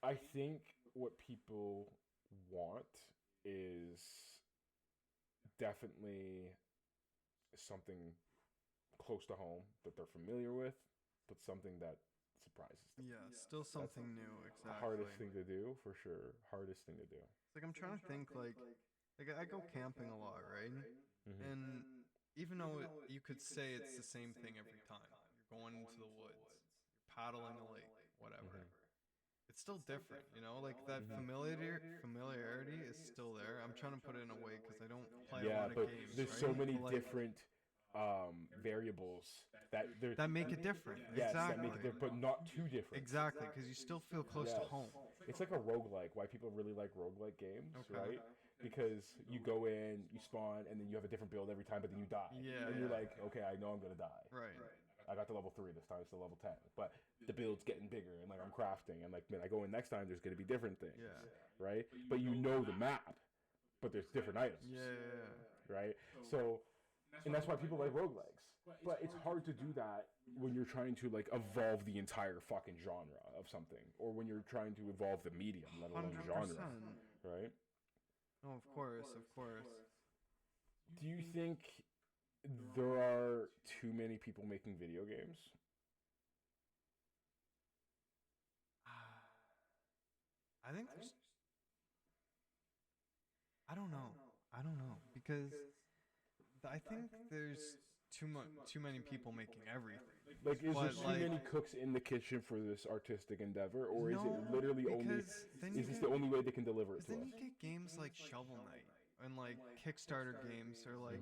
I think what people want is definitely something close to home that they're familiar with, but something that surprises them. Yeah, still something new, exactly. Hardest thing to do, for sure. Hardest thing to do. Like I'm trying to think, like I go camping a lot, right? Mm-hmm. And even though you could say it's the same thing every time, you're going into the woods, you're paddling a lake, whatever. It's still different, you know. Like that familiarity is still there. I'm trying to put it in a way because I don't play a lot of games. There's right? so many like, different variables that make it different. Yes, exactly. that make it different, but not too different. Exactly, because you still feel close to home. It's like a roguelike. Why people really like roguelike games, right? Because you go in, you spawn, and then you have a different build every time, but then you die. Yeah. And you're like, okay, I know I'm gonna die. Right. I got to level 3 this time. It's the level 10, but the build's getting bigger, and like I'm crafting, and like man, I go in next time. There's gonna be different things, right? But you know the map, but there's different items, right? So, and that's why people like roguelikes. But it's hard to do that when you're trying to like evolve the entire fucking genre of something, or when you're trying to evolve the medium, let alone the genre, right? No, of course, of course. Do you think there are too many people making video games? I think there's. I don't know. I don't know because I think there's too many people making everything. Like, is there But, too many cooks in the kitchen for this artistic endeavor, or is No, it literally only? because then you Is this get- the only way they can deliver it Because to then us? you get games like Shovel Knight and like Kickstarter games or like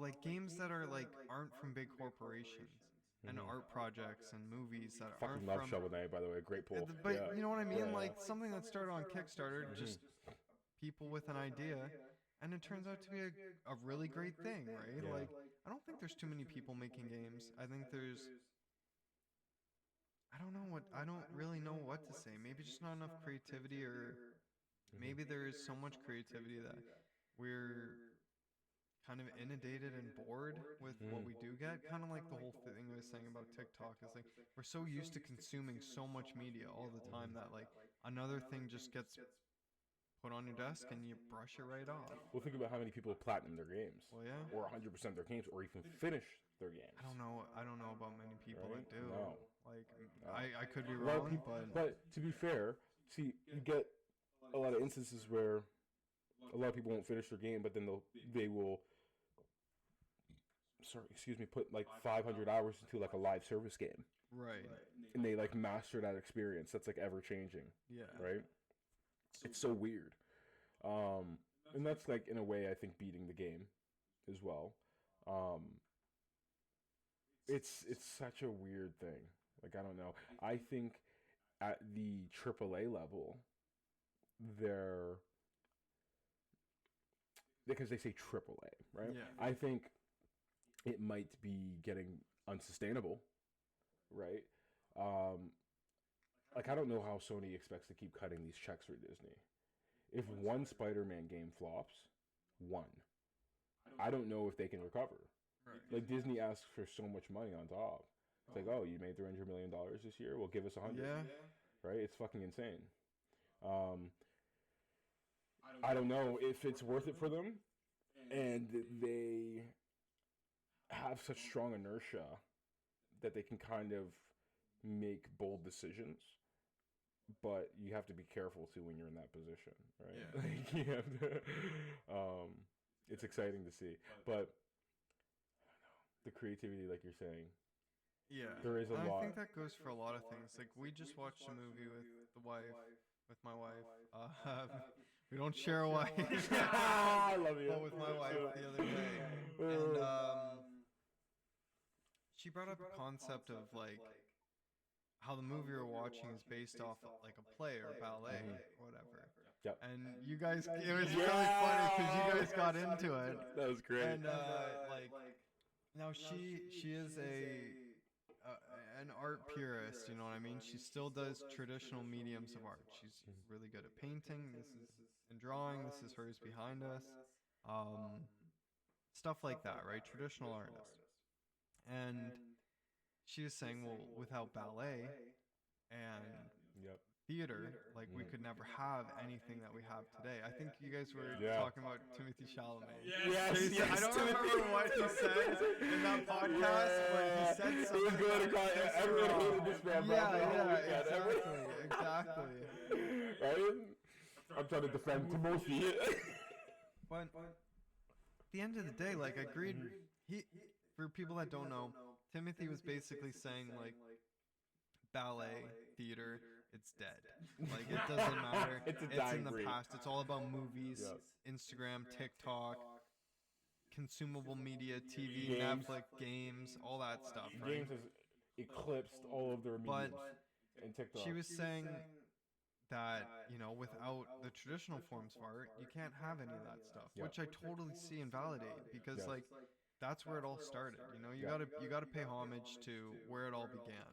like games that are like aren't from big corporations and art projects and movies that Fucking aren't love from Shovel Knight, by the way. Great pull. but Yeah. you know what I mean? Yeah. Like something that started on Kickstarter, just people with an idea, and it turns out to be a really great thing, right? Yeah. Like I don't think there's too many people making games. I think there's I don't really know what to say. Maybe just not enough creativity, or maybe there is so much creativity that we're kind of inundated and bored with what we do get. Kind of like the whole thing I was saying about TikTok is like we're so used to consuming so much media all the time that like another thing just gets put on your desk and you brush it right off. Well, think about how many people platinum their games, Well, yeah. or 100% their games, or even finish their games. I don't know about many people Right? that do. No. Like No. I could be A lot of wrong, people, but but to be fair, see, you get a lot of instances where a lot of people won't finish their game, but then they will, put like 500 hours into like a live service game, right. and they like master that experience. That's like ever changing, Yeah. right? It's so weird, and that's like in a way I think beating the game, as well. It's such a weird thing. Like I don't know. I think at the AAA level, they're because they say AAA, right? Yeah. I think it might be getting unsustainable, right? Like I don't know how Sony expects to keep cutting these checks for Disney. If one Spider-Man game flops, I don't know if they can recover. Right. Like Disney asks for so much money on top. It's like, oh, you made $300 million this year. Well, give us 100. Yeah. Right? It's fucking insane. I don't know if it's worth it for them, and they have such strong inertia that they can kind of make bold decisions. But you have to be careful too when you're in that position, right? Yeah. Like, you have to, it's exciting to see, but the creativity, like you're saying, Yeah. there is a And lot. I think that goes for a lot of things. Like we just watched a movie with my wife. We don't share a wife. I love you. But with my wife the other day, and she brought up a concept of like how the movie we're watching is based off of, like a play or ballet or whatever. Yep. And you guys, it was really funny because you guys got into it. That was great. And like now she is an art purist, you know what I mean? She still does traditional mediums of art. She's really good at painting. This is and drawing. This is hers behind us. Stuff like that, right? Traditional artist. And she was saying, well, without ballet and Yep. theater, like we could never have anything that we have today. I think you guys were Yeah. talking about Timothy Chalamet. Yes, He said- yes, I don't Timothy. remember what he said in that podcast, but he said It something. was good. that pissed her Everyone off. hated this man. Yeah, bro. exactly. Right? I'm trying to defend Timothy. But at the end of the day, like, I agreed. He, for people that don't know, Timothy was basically saying like, ballet, theater, it's dead. Like it doesn't matter. It's a It's dying in the breed. past. It's all about movies, Yep. Instagram, TikTok, consumable media, TV, Games. Netflix, games, all that stuff, right? Games has eclipsed all of their But mediums and TikTok. she was saying that, you know, without the traditional forms of art, you can't have any of that stuff, Yeah. which I totally see and validate because, Yes. like, that's where it all started. You know, you gotta pay homage to where it all began.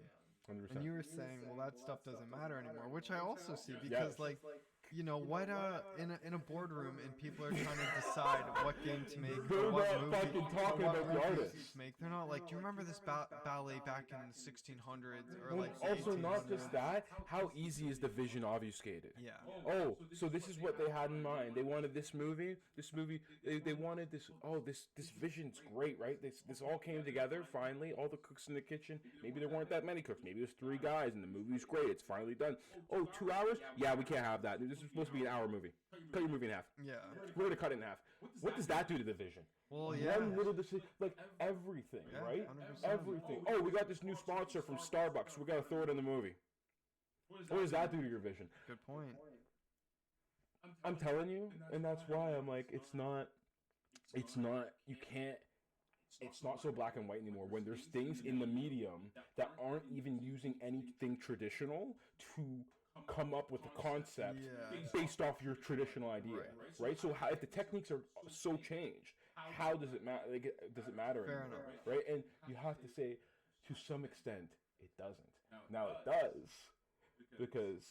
100%. And you were saying, well, that stuff doesn't matter anymore, which I also see Yeah. because, like, you know what? In a boardroom, and people are trying to decide what game to make, They're or what not movie, fucking talking or what about the movies artists. to make. They're not like, do you remember this ballet back in the 1600s or Well, like also, not 1800s? just that, how easy is the vision obfuscated? Yeah. Oh, so this is what they had in mind. They wanted this movie. They wanted this. Oh, this vision's great, right? This all came together finally. All the cooks in the kitchen. Maybe there weren't that many cooks. Maybe there's 3 guys, and the movie's great. It's finally done. Oh, 2 hours? Yeah, we can't have that. This is supposed to be an hour movie. Cut your movie in half. Yeah. We're gonna cut it in half. What does that do to the vision? Well, yeah. One little decision, like everything, Yeah, right? 100%. Everything. Oh, we got this new sponsor from Starbucks. We gotta throw it in the movie. What does that do to your vision? Good point. I'm telling you, and that's why I'm like, it's not, you can't, it's not so black and white anymore when there's things in the medium that aren't even using anything traditional to come up with a concept based off your traditional idea, right? So how, if the techniques are so changed, how does it matter? Like, does it matter Fair anymore, enough. right? And you have to say, to some extent, it doesn't. Now it does, because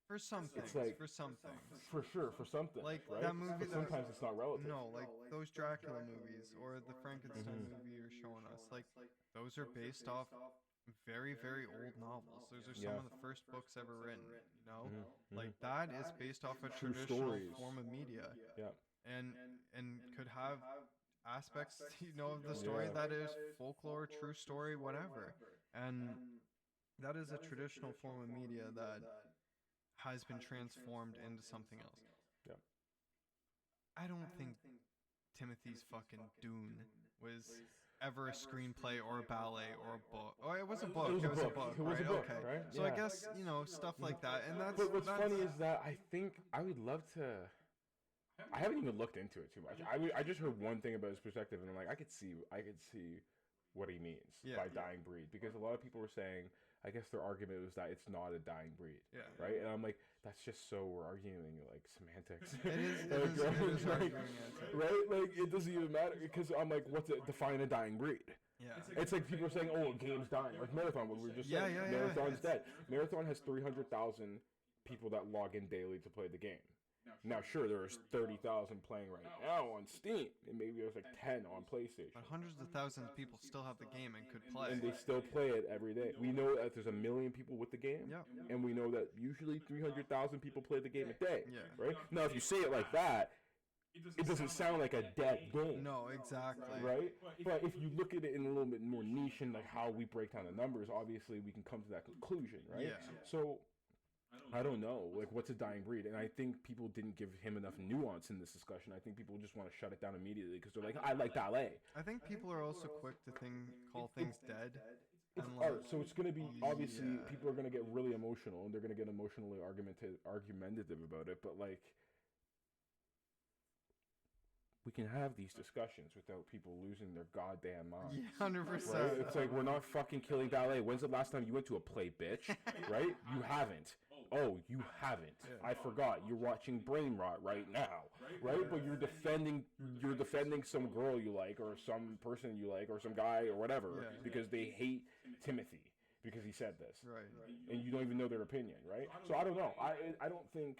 For some things, like- for some things. for sure, for something, Like right? that movie But that- sometimes it's not relative. No, like those Dracula movies or the Frankenstein movie you're showing us, like those are based off very, very old novels. Those are some Yeah. of the first books ever written, you know? Mhm. Like that is based off a True traditional stories. form of media. Yeah. And could have aspects, you know, of the story Yeah. that is folklore, true story, whatever. And that is a traditional form of media that has been transformed into something else. Yeah. I don't think Timothy's fucking Dune was ever a screenplay or a ballet or a book. Oh, it was a book. It was a book. It was a right? book, Okay. right? So I Yeah. guess, you know, stuff like that. And that's But what's that's, funny is that I think I would love to. I haven't even looked into it too much. I just heard one thing about his perspective, and I'm like, I could see what he means Yeah. by dying breed, because a lot of people were saying, I guess their argument was that it's not a dying breed, yeah. right? And I'm like, that's just so we're arguing like semantics. It is, it Like, is, it is like, arguing it. right? Like it doesn't even matter, because I'm like, what's it define a dying breed? Yeah. It's like people are saying, "Oh, a game's dying." Like Marathon, what we were just Yeah, saying. yeah, yeah. Marathon's dead. Marathon has 300,000 people that log in daily to play the game. Now, sure, there's 30,000 playing right now on Steam, and maybe there's like 10 on PlayStation, But hundreds of thousands of people still have the game and could play. and they still play it every day. We know that there's 1 million people with the game, Yep. and we know that usually 300,000 people play the game a day. Yeah. Right? Now, if you say it like that, it doesn't sound like a dead game. No, exactly. Right? But if you look at it in a little bit more niche and like how we break down the numbers, obviously we can come to that conclusion, right? Yeah. So I don't know, like what's a dying breed? And I think people didn't give him enough nuance in this discussion. I think people just want to shut it down immediately because they're like, I like ballet. I think people are also quick to call things dead. It's And, art, so it's going to be, obviously, yeah. people are going to get really emotional and they're going to get emotionally argumentative about it, but like, we can have these discussions without people losing their goddamn minds. Yeah, 100%. Right? It's like, we're not fucking killing ballet. When's the last time you went to a play, bitch? Right? You haven't. Oh, you haven't. I forgot. You're watching Brain Rot right now. Right? But you're defending some girl you like, or some person you like, or some guy, or whatever, Yeah. because they hate Timothy because he said this. Right. And you don't even know their opinion, right? So I don't know. I don't think.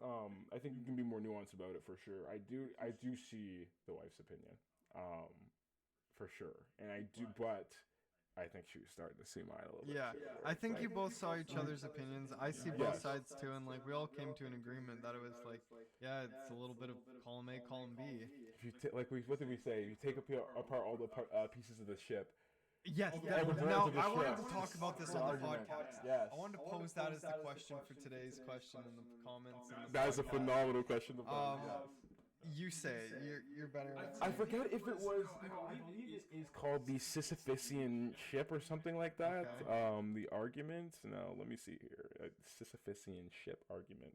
I think you can be more nuanced about it for sure. I do see the wife's opinion, for sure, and but I think she was starting to see mine a little bit. Yeah, too, I right? think you both saw each other's opinions. I see both sides too, and like we all came to an agreement that it was like, yeah, it's a little bit of column A, column B. If you what did we say? If you take apart all the pieces of the ship. Yes. All the Now birds of the I wanted ship. to talk about this on the Argument. podcast. Yes. I wanted to pose that as the question for today's question in the comments. And the That is a podcast. phenomenal question. To You say it. You're better at I forget if it was. I believe it is called the Sisyphusian ship or something like that. Okay. The argument. Now let me see here. Sisyphusian ship argument.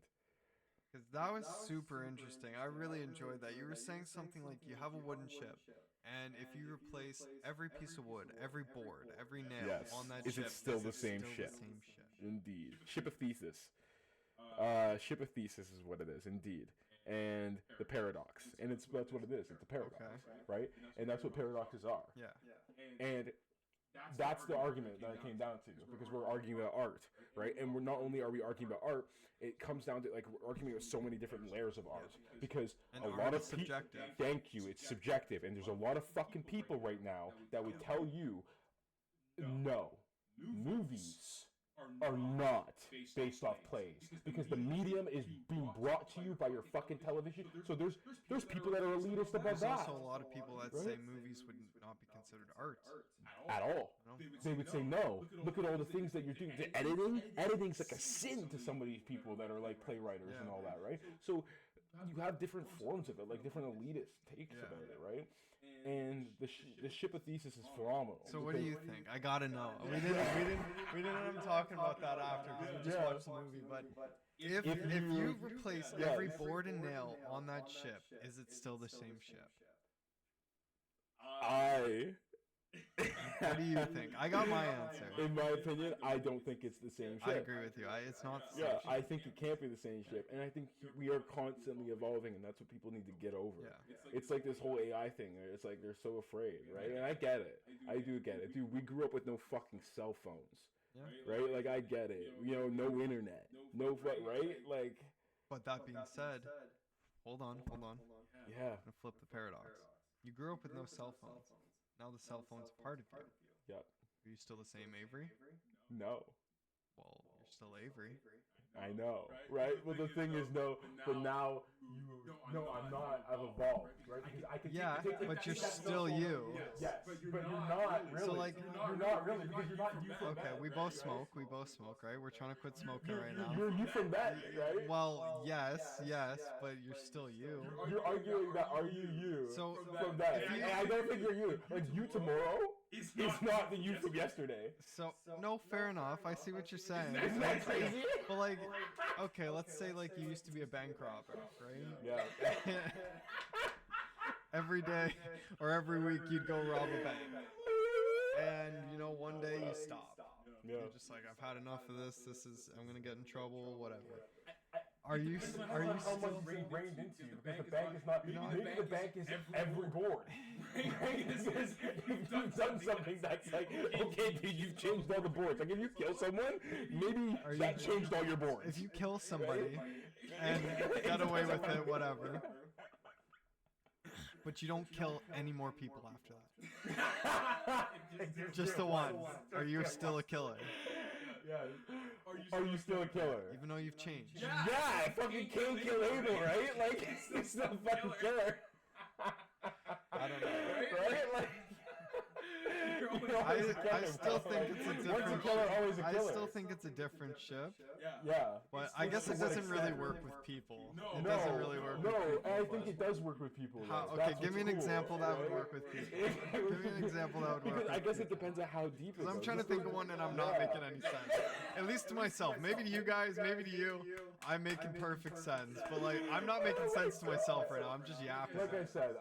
Because that was super interesting. I really enjoyed that. You were saying something like you have a wooden ship, and if you replace every piece of wood, every board, every nail Yes. on that Is ship, it still is the it same still ship? The same ship? Indeed. Ship of Theseus. Ship of Theseus is what it is. Indeed. and the paradox, and that's what it is. It's a paradox, right? And that's what paradoxes are. Yeah. And that's the argument that it came down to, because we're arguing about art, right? And we're not only are we arguing about art, it comes down to like we're arguing about so many different layers of art, because And a art lot is of subjective. Thank you. It's subjective, and there's a lot of fucking people right now that would tell you, no, movies are not based off plays, because the medium is being brought to you by your fucking television. So there's people that are elitist about There's that. also a lot of people that say movies would not be considered art. At all. They would say no. Look at all the things that you're doing. The editing's like a sin to some of these people that are like playwriters and all that, right? So you have different forms of it, like different elitist takes about it, right? And the Ship of Theseus is phenomenal. So what do you think? I gotta know. We didn't end up talking about that after because we just watched the movie. But if you replace every board and nail on that ship, is it still the same ship? What do you think? I got my answer. In my opinion, I don't think it's the same ship. I agree with you. It's not the same ship. I think it can't be the same ship. And I think we are constantly evolving, and that's what people need to get over. Yeah. It's like this whole AI thing. It's like they're so afraid, right? And I get it. I do get it. Dude, we grew up with no fucking cell phones. Yeah. Right? Like, I get it. You know, no internet. Right? Like... But that being said, hold on. Yeah. I'm gonna flip the paradox. You grew up with no cell phones. Now the cell phone's a part of you. Yep. Are you still the same Avery? No. Well, you're still Avery. I know, right? Well, the thing is, no, but now no, I'm not. I've evolved, right? Because I can but you're still you. Yes, but you're not really. So like, you're not really, because you're not you from okay, that. we both smoke, right? We're trying to quit smoking right now. You're you from that, right? Well, yes, but you're still you. You're arguing that are you So from that, and I don't think you're you. Like, you tomorrow is not the you from yesterday. So no, fair enough. I see what you're saying. Isn't that crazy? But like, okay, let's say like you used to be a bank robber, right? Yeah. Every day or every week you'd go rob a bank, and one day you stop. Yeah. You're just like, I've had enough of this. I'm gonna get in trouble. Whatever. Are you still? Ingrained into you, because the bank is not. Maybe the bank is every board. Because you've done something that's like, okay, dude, you've changed all the boards. Like, if you kill someone, maybe that changed all your boards. If you kill somebody and get away with it, whatever. But you don't kill any more people after that. Just the one. Are you still a killer? Yeah. Are you still a killer? Even though you've changed. Yeah, fucking Cain kill Abel, right? Like, it's still a fucking killer. I don't know. Right? Like, I still think it's a different. Once a killer, always a killer. I still think it's a different ship. Yeah. But I guess it doesn't really work with people. It doesn't really work. No, with people, I think it does work with people. Okay, give me an example that would work with people. Give me an example that would work. Because I guess it depends on how deep. Because I'm trying to think of one and I'm not making any sense. At least to myself. Maybe to you guys, maybe to you, I'm making perfect sense. But like, I'm not making sense to myself right now. I'm just yapping. Like I said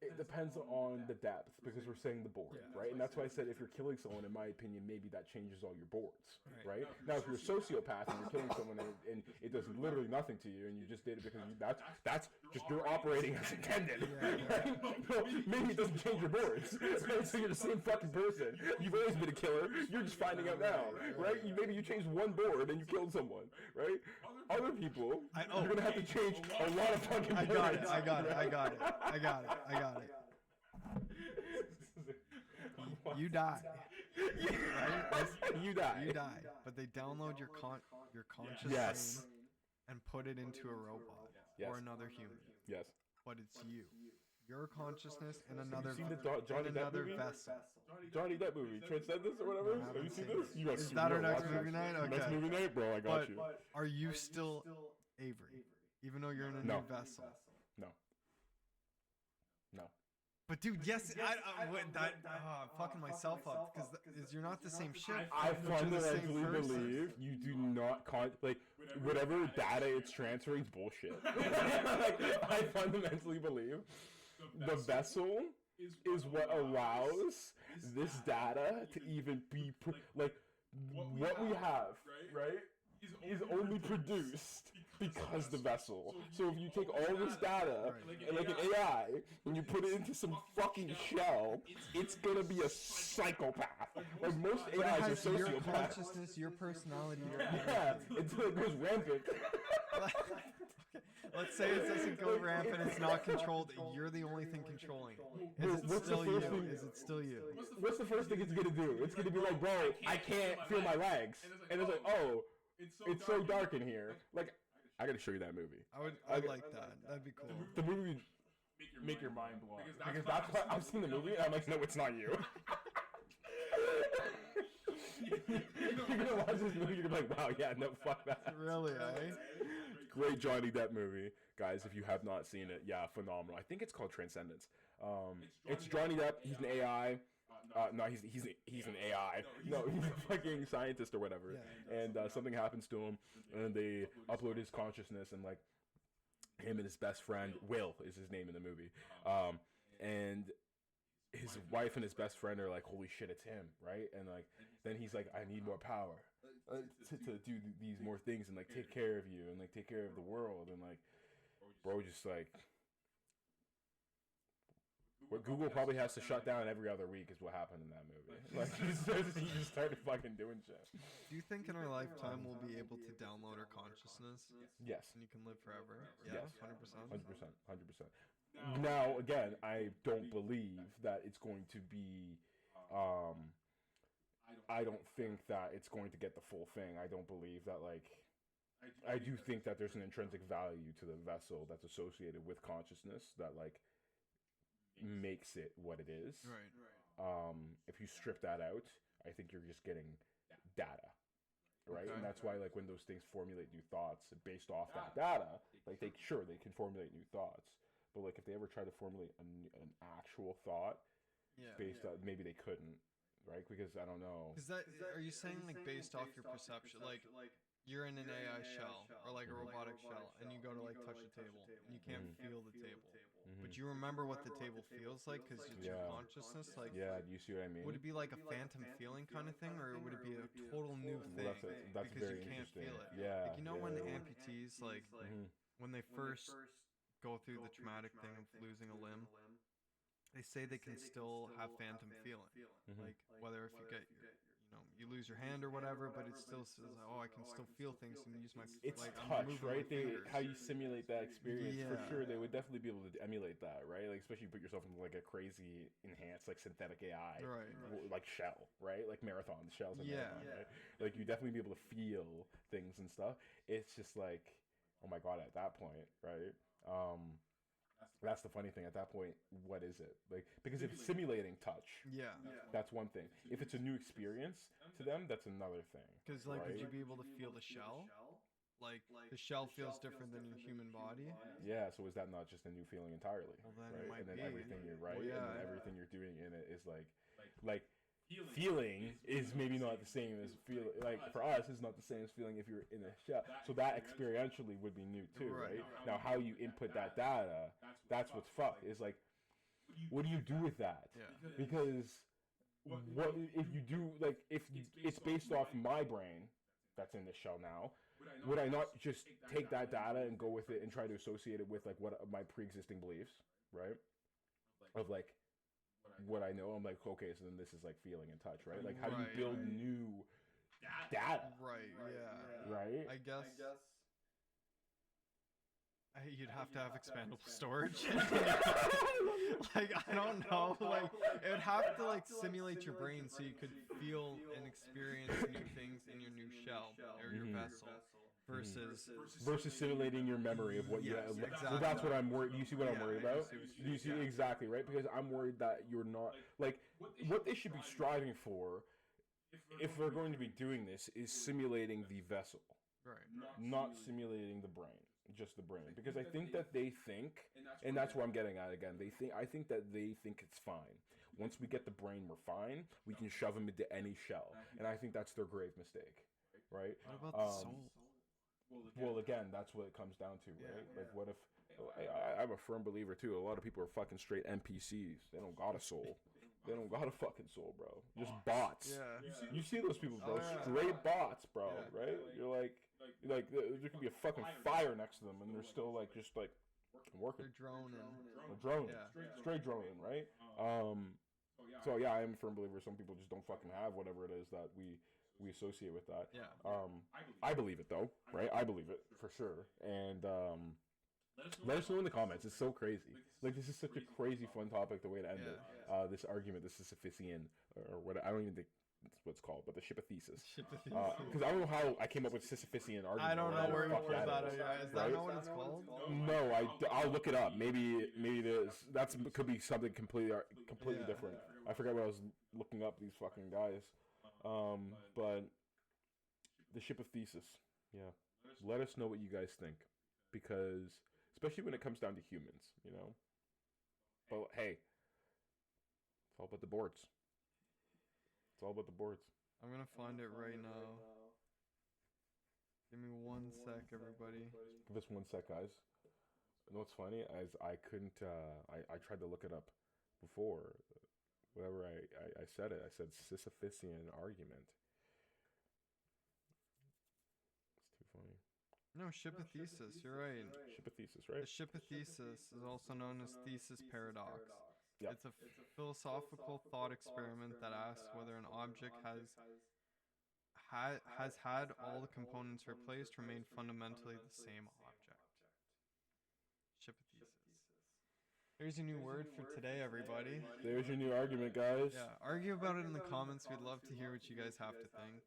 it depends on the depth, because we're saying the board, right? And that's why I said if you're killing someone, in my opinion, maybe that changes all your boards, right? Now, if you're a sociopath and you're killing someone and it does literally nothing to you, and you just did it because that's just you're operating as intended. Right? No, maybe it doesn't change your boards. Right? So you're the same fucking person. You've always been a killer. You're just finding out now, right? Maybe you changed one board and you killed someone, right? Other people, you're gonna have to change a lot of fucking boards. I got it. You die. Right? You die. You die. But they download your conscious brain and put it into a robot or another human. Yes. But it's you. Your consciousness in another Have you seen the Johnny Depp movie? vessel. Johnny Depp movie, Transcendence or whatever. Have you seen this? You Is that our next movie night? Okay. Next movie night, bro. I got you. Are you still Avery, even though you're in a new vessel? No. But dude, yes, I'm fucking myself up because you're not the same ship. I fundamentally believe you do not whatever data it's transferring is bullshit. Like, I fundamentally believe the vessel is what allows this data to even be what we have, right? is only produced because the vessel. So if you take all this data, like an AI, and you put it into some fucking shell, it's gonna be a psychopath. Like most But it AIs are has your sociopaths. consciousness, your personality, your Yeah, until it goes rampant. Let's say it doesn't go rampant, it's not controlled, you're the only thing controlling it. Is it What's the still you? first thing- Is it still you? What's the first thing it's gonna do? It's gonna be like, bro, I can't feel my legs. And it's like, oh, it's so dark in here. Like, I gotta show you that movie. I'd like that. That'd be cool. The movie make your mind blow. Because that's what I've seen the movie and I'm like, no, it's not you. You're gonna watch this movie, you're gonna be like, wow, yeah, no, fuck that. Really, eh? Great Johnny Depp movie, guys. If you have not seen it, yeah, phenomenal. I think it's called Transcendence. It's Johnny Depp. He's an AI. No, he's an AI. No, he's a fucking scientist or whatever. Yeah. And something happens to him, and they upload his consciousness, and like him and his best friend Will is his name in the movie. And his wife and his best friend are like, holy shit, it's him, right? And like then he's like, I need more power. To do these more things and like take care of you and like take care of the world and like bro just like what Google probably has to shut down every other week is what happened in that movie. Like he just started fucking doing shit. Do you think in our lifetime we'll be able to download our consciousness? Yes. And you can live forever? Yes. 100%. 100%. Now again, I don't believe that it's going to be I don't think that it's going to get the full thing. I don't believe that, like, I do think that there's an intrinsic value to the vessel that's associated with consciousness that, like, makes it what it is. Right. If you strip that out, I think you're just getting data, right? Okay. And that's why, like, when those things formulate new thoughts based off that data, like, they can formulate new thoughts. But, like, if they ever try to formulate an actual thought based on, maybe they couldn't. Right, because I don't know. Is that are you saying like based off your perception, like you're in an AI shell or like a robotic shell, and you go to like touch a table and you can't feel the table, but you remember what the table feels like because it's your consciousness. Like, yeah, you see what I mean? Would it be like a phantom feeling kind of thing, or would it be a total new thing that's because very you can't interesting. feel it? Yeah, like when the amputees when they first go through the traumatic thing of losing a limb. They say they can still have phantom feeling, like whether if you get you lose your hand or whatever, but it still says, oh, I can still feel things and use my. It's like, touch, right? How you simulate that experience for sure. They would definitely be able to emulate that, right? Like especially put yourself into like a crazy enhanced like synthetic AI, right? Like shell, right? Like marathon shells. Right? Like you definitely be able to feel things and stuff. It's just like, oh my god, at that point, right? That's the funny thing. At that point, what is it? Like, because if it's simulating touch, that's one thing. If it's a new experience to them, that's another thing. Because, like, would you be able to feel the shell? Like, the shell feels different than your human body? Yeah, so is that not just a new feeling entirely? Well, then right? it might and then be. everything you're right, Well, and then everything you're doing in it is like feeling is maybe not the same as feel. Like for us, it's not the same as feeling if you're in a shell. So that experientially would be new too, right? Now, how you input that data, that's what's fucked. Is like, what do you do with that? Because what if you do like if it's based off my brain that's in this shell now? Would I not just take that data and go with it and try to associate it with like what my pre-existing beliefs, right? Of like. What I know, I'm like, okay, so then this is like feeling in touch, right? Like, how do you build new data? Right, yeah. Right? I guess you'd have to have expandable storage. Like, I don't know. Like, it would have to, like, simulate your brain so you could feel and experience new things in your new shell or your vessel. Versus simulating your memory of what you have. Exactly. So that's what I'm worried. Do you see what I'm worried about? Do you see exactly, right? Because I'm worried that you're not like what they should be striving for if they're going to be doing this is simulating the vessel. Right. Not simulating the brain, just the brain. Because I think that they think, and that's where I'm getting at again. I think that they think it's fine. Once we get the brain, we're fine. We can shove them into any shell, and I think that's their grave mistake, right? What about the soul? Well, again, that's what it comes down to, right? Like, what if... I'm a firm believer, too. A lot of people are fucking straight NPCs. They don't got a soul. They don't got a fucking soul, bro. Just bots. Yeah. You see those people, bro. Straight bots, bro, right? You're like... like there could be a fucking fire next to them, and they're still like just like working. They're droning. Droning, Yeah. straight droning, right? So yeah, I am a firm believer. Some people just don't fucking have whatever it is that we associate with that. Yeah. I believe it though, right? I believe it for sure. And let us know in the comments. It's so crazy. Like this is such a crazy fun topic. The way to end it. This argument, the Sisyphean, or what I don't even think that's what it's called, but the Ship of Theseus. Because I don't know how I came up with Sisyphean argument. I don't know where you pulled that out. Is that right? not what it's called? No, I'll look it up. Maybe that's could be something completely different. I forget what I was looking up. These fucking guys. But the Ship of Theseus. Yeah. Let us know what you guys think, because especially when it comes down to humans, you know. But hey, it's all about the boards. It's all about the boards. I'm gonna find it right now. Give me 1 sec, everybody. Give us 1 sec, guys. You know what's funny? As I couldn't, I tried to look it up before. Whenever I said it, I said Sisyphean argument. It's too funny. No, Ship of Theseus. You're right. Ship of Theseus, right? The Ship of Theseus is also known as Theseus Paradox. Yeah. It's a philosophical thought experiment that asks whether an object has had all the components replaced remain fundamentally the same object. Ship of Theseus. There's your new word for today, everybody. There's your new argument, guys. Yeah, argue about it in the comments. We'd love to hear what you guys have to think.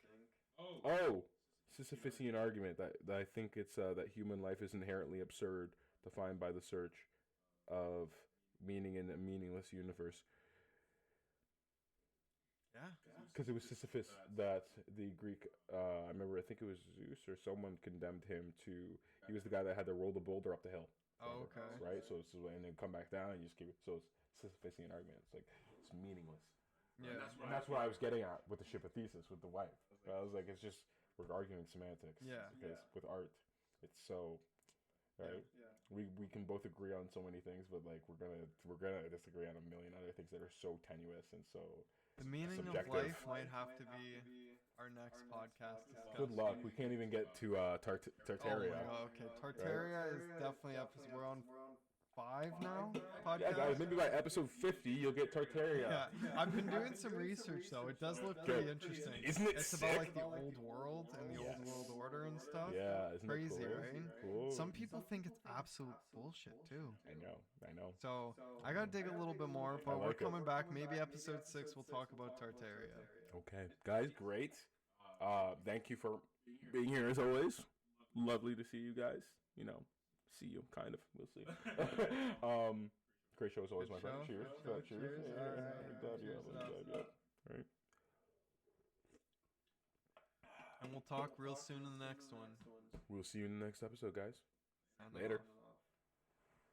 Oh, Sisyphean argument that I think it's that human life is inherently absurd, defined by the search of meaning in a meaningless universe. Yeah. Because it was Sisyphus that the Greek, I remember, I think it was Zeus or someone condemned him to. He was the guy that had to roll the boulder up the hill. Oh, okay. Right. So and then come back down and you just keep it. So it's Sisyphean argument. It's like it's meaningless. Yeah. And that's what I was getting at with the Ship of Theseus with the wife. I was like, it's just we're arguing semantics. Yeah. Because with art, it's so. Right. Yeah. We can both agree on so many things, but like we're gonna disagree on a million other things that are so tenuous and so. The meaning subjective. of life might have to be our next podcast discussion. Good luck. We can't even get to Tartaria. Oh my god, okay. Tartaria is definitely episode. We're on 5 now? Podcast? Yeah, guys, maybe by episode 50 you'll get Tartaria. Yeah, I've been doing some research though. It does look pretty interesting. Isn't it It's sick? about like the old world and the old world order and stuff. Yeah, isn't Crazy, it cool? right? Cool. Some people think it's absolute bullshit too. I know. So I gotta dig a little bit more, but I we're like it. coming back. Maybe episode 6 we'll talk about Tartaria. Okay, guys, great. Thank you for being here as always. Lovely to see you guys. You know, see you kind of. We'll see. Great show as always, my friend. Cheers. Cheers. All right. All right. And we'll talk real soon in the next one. We'll see you in the next episode, guys. Sound Later. off.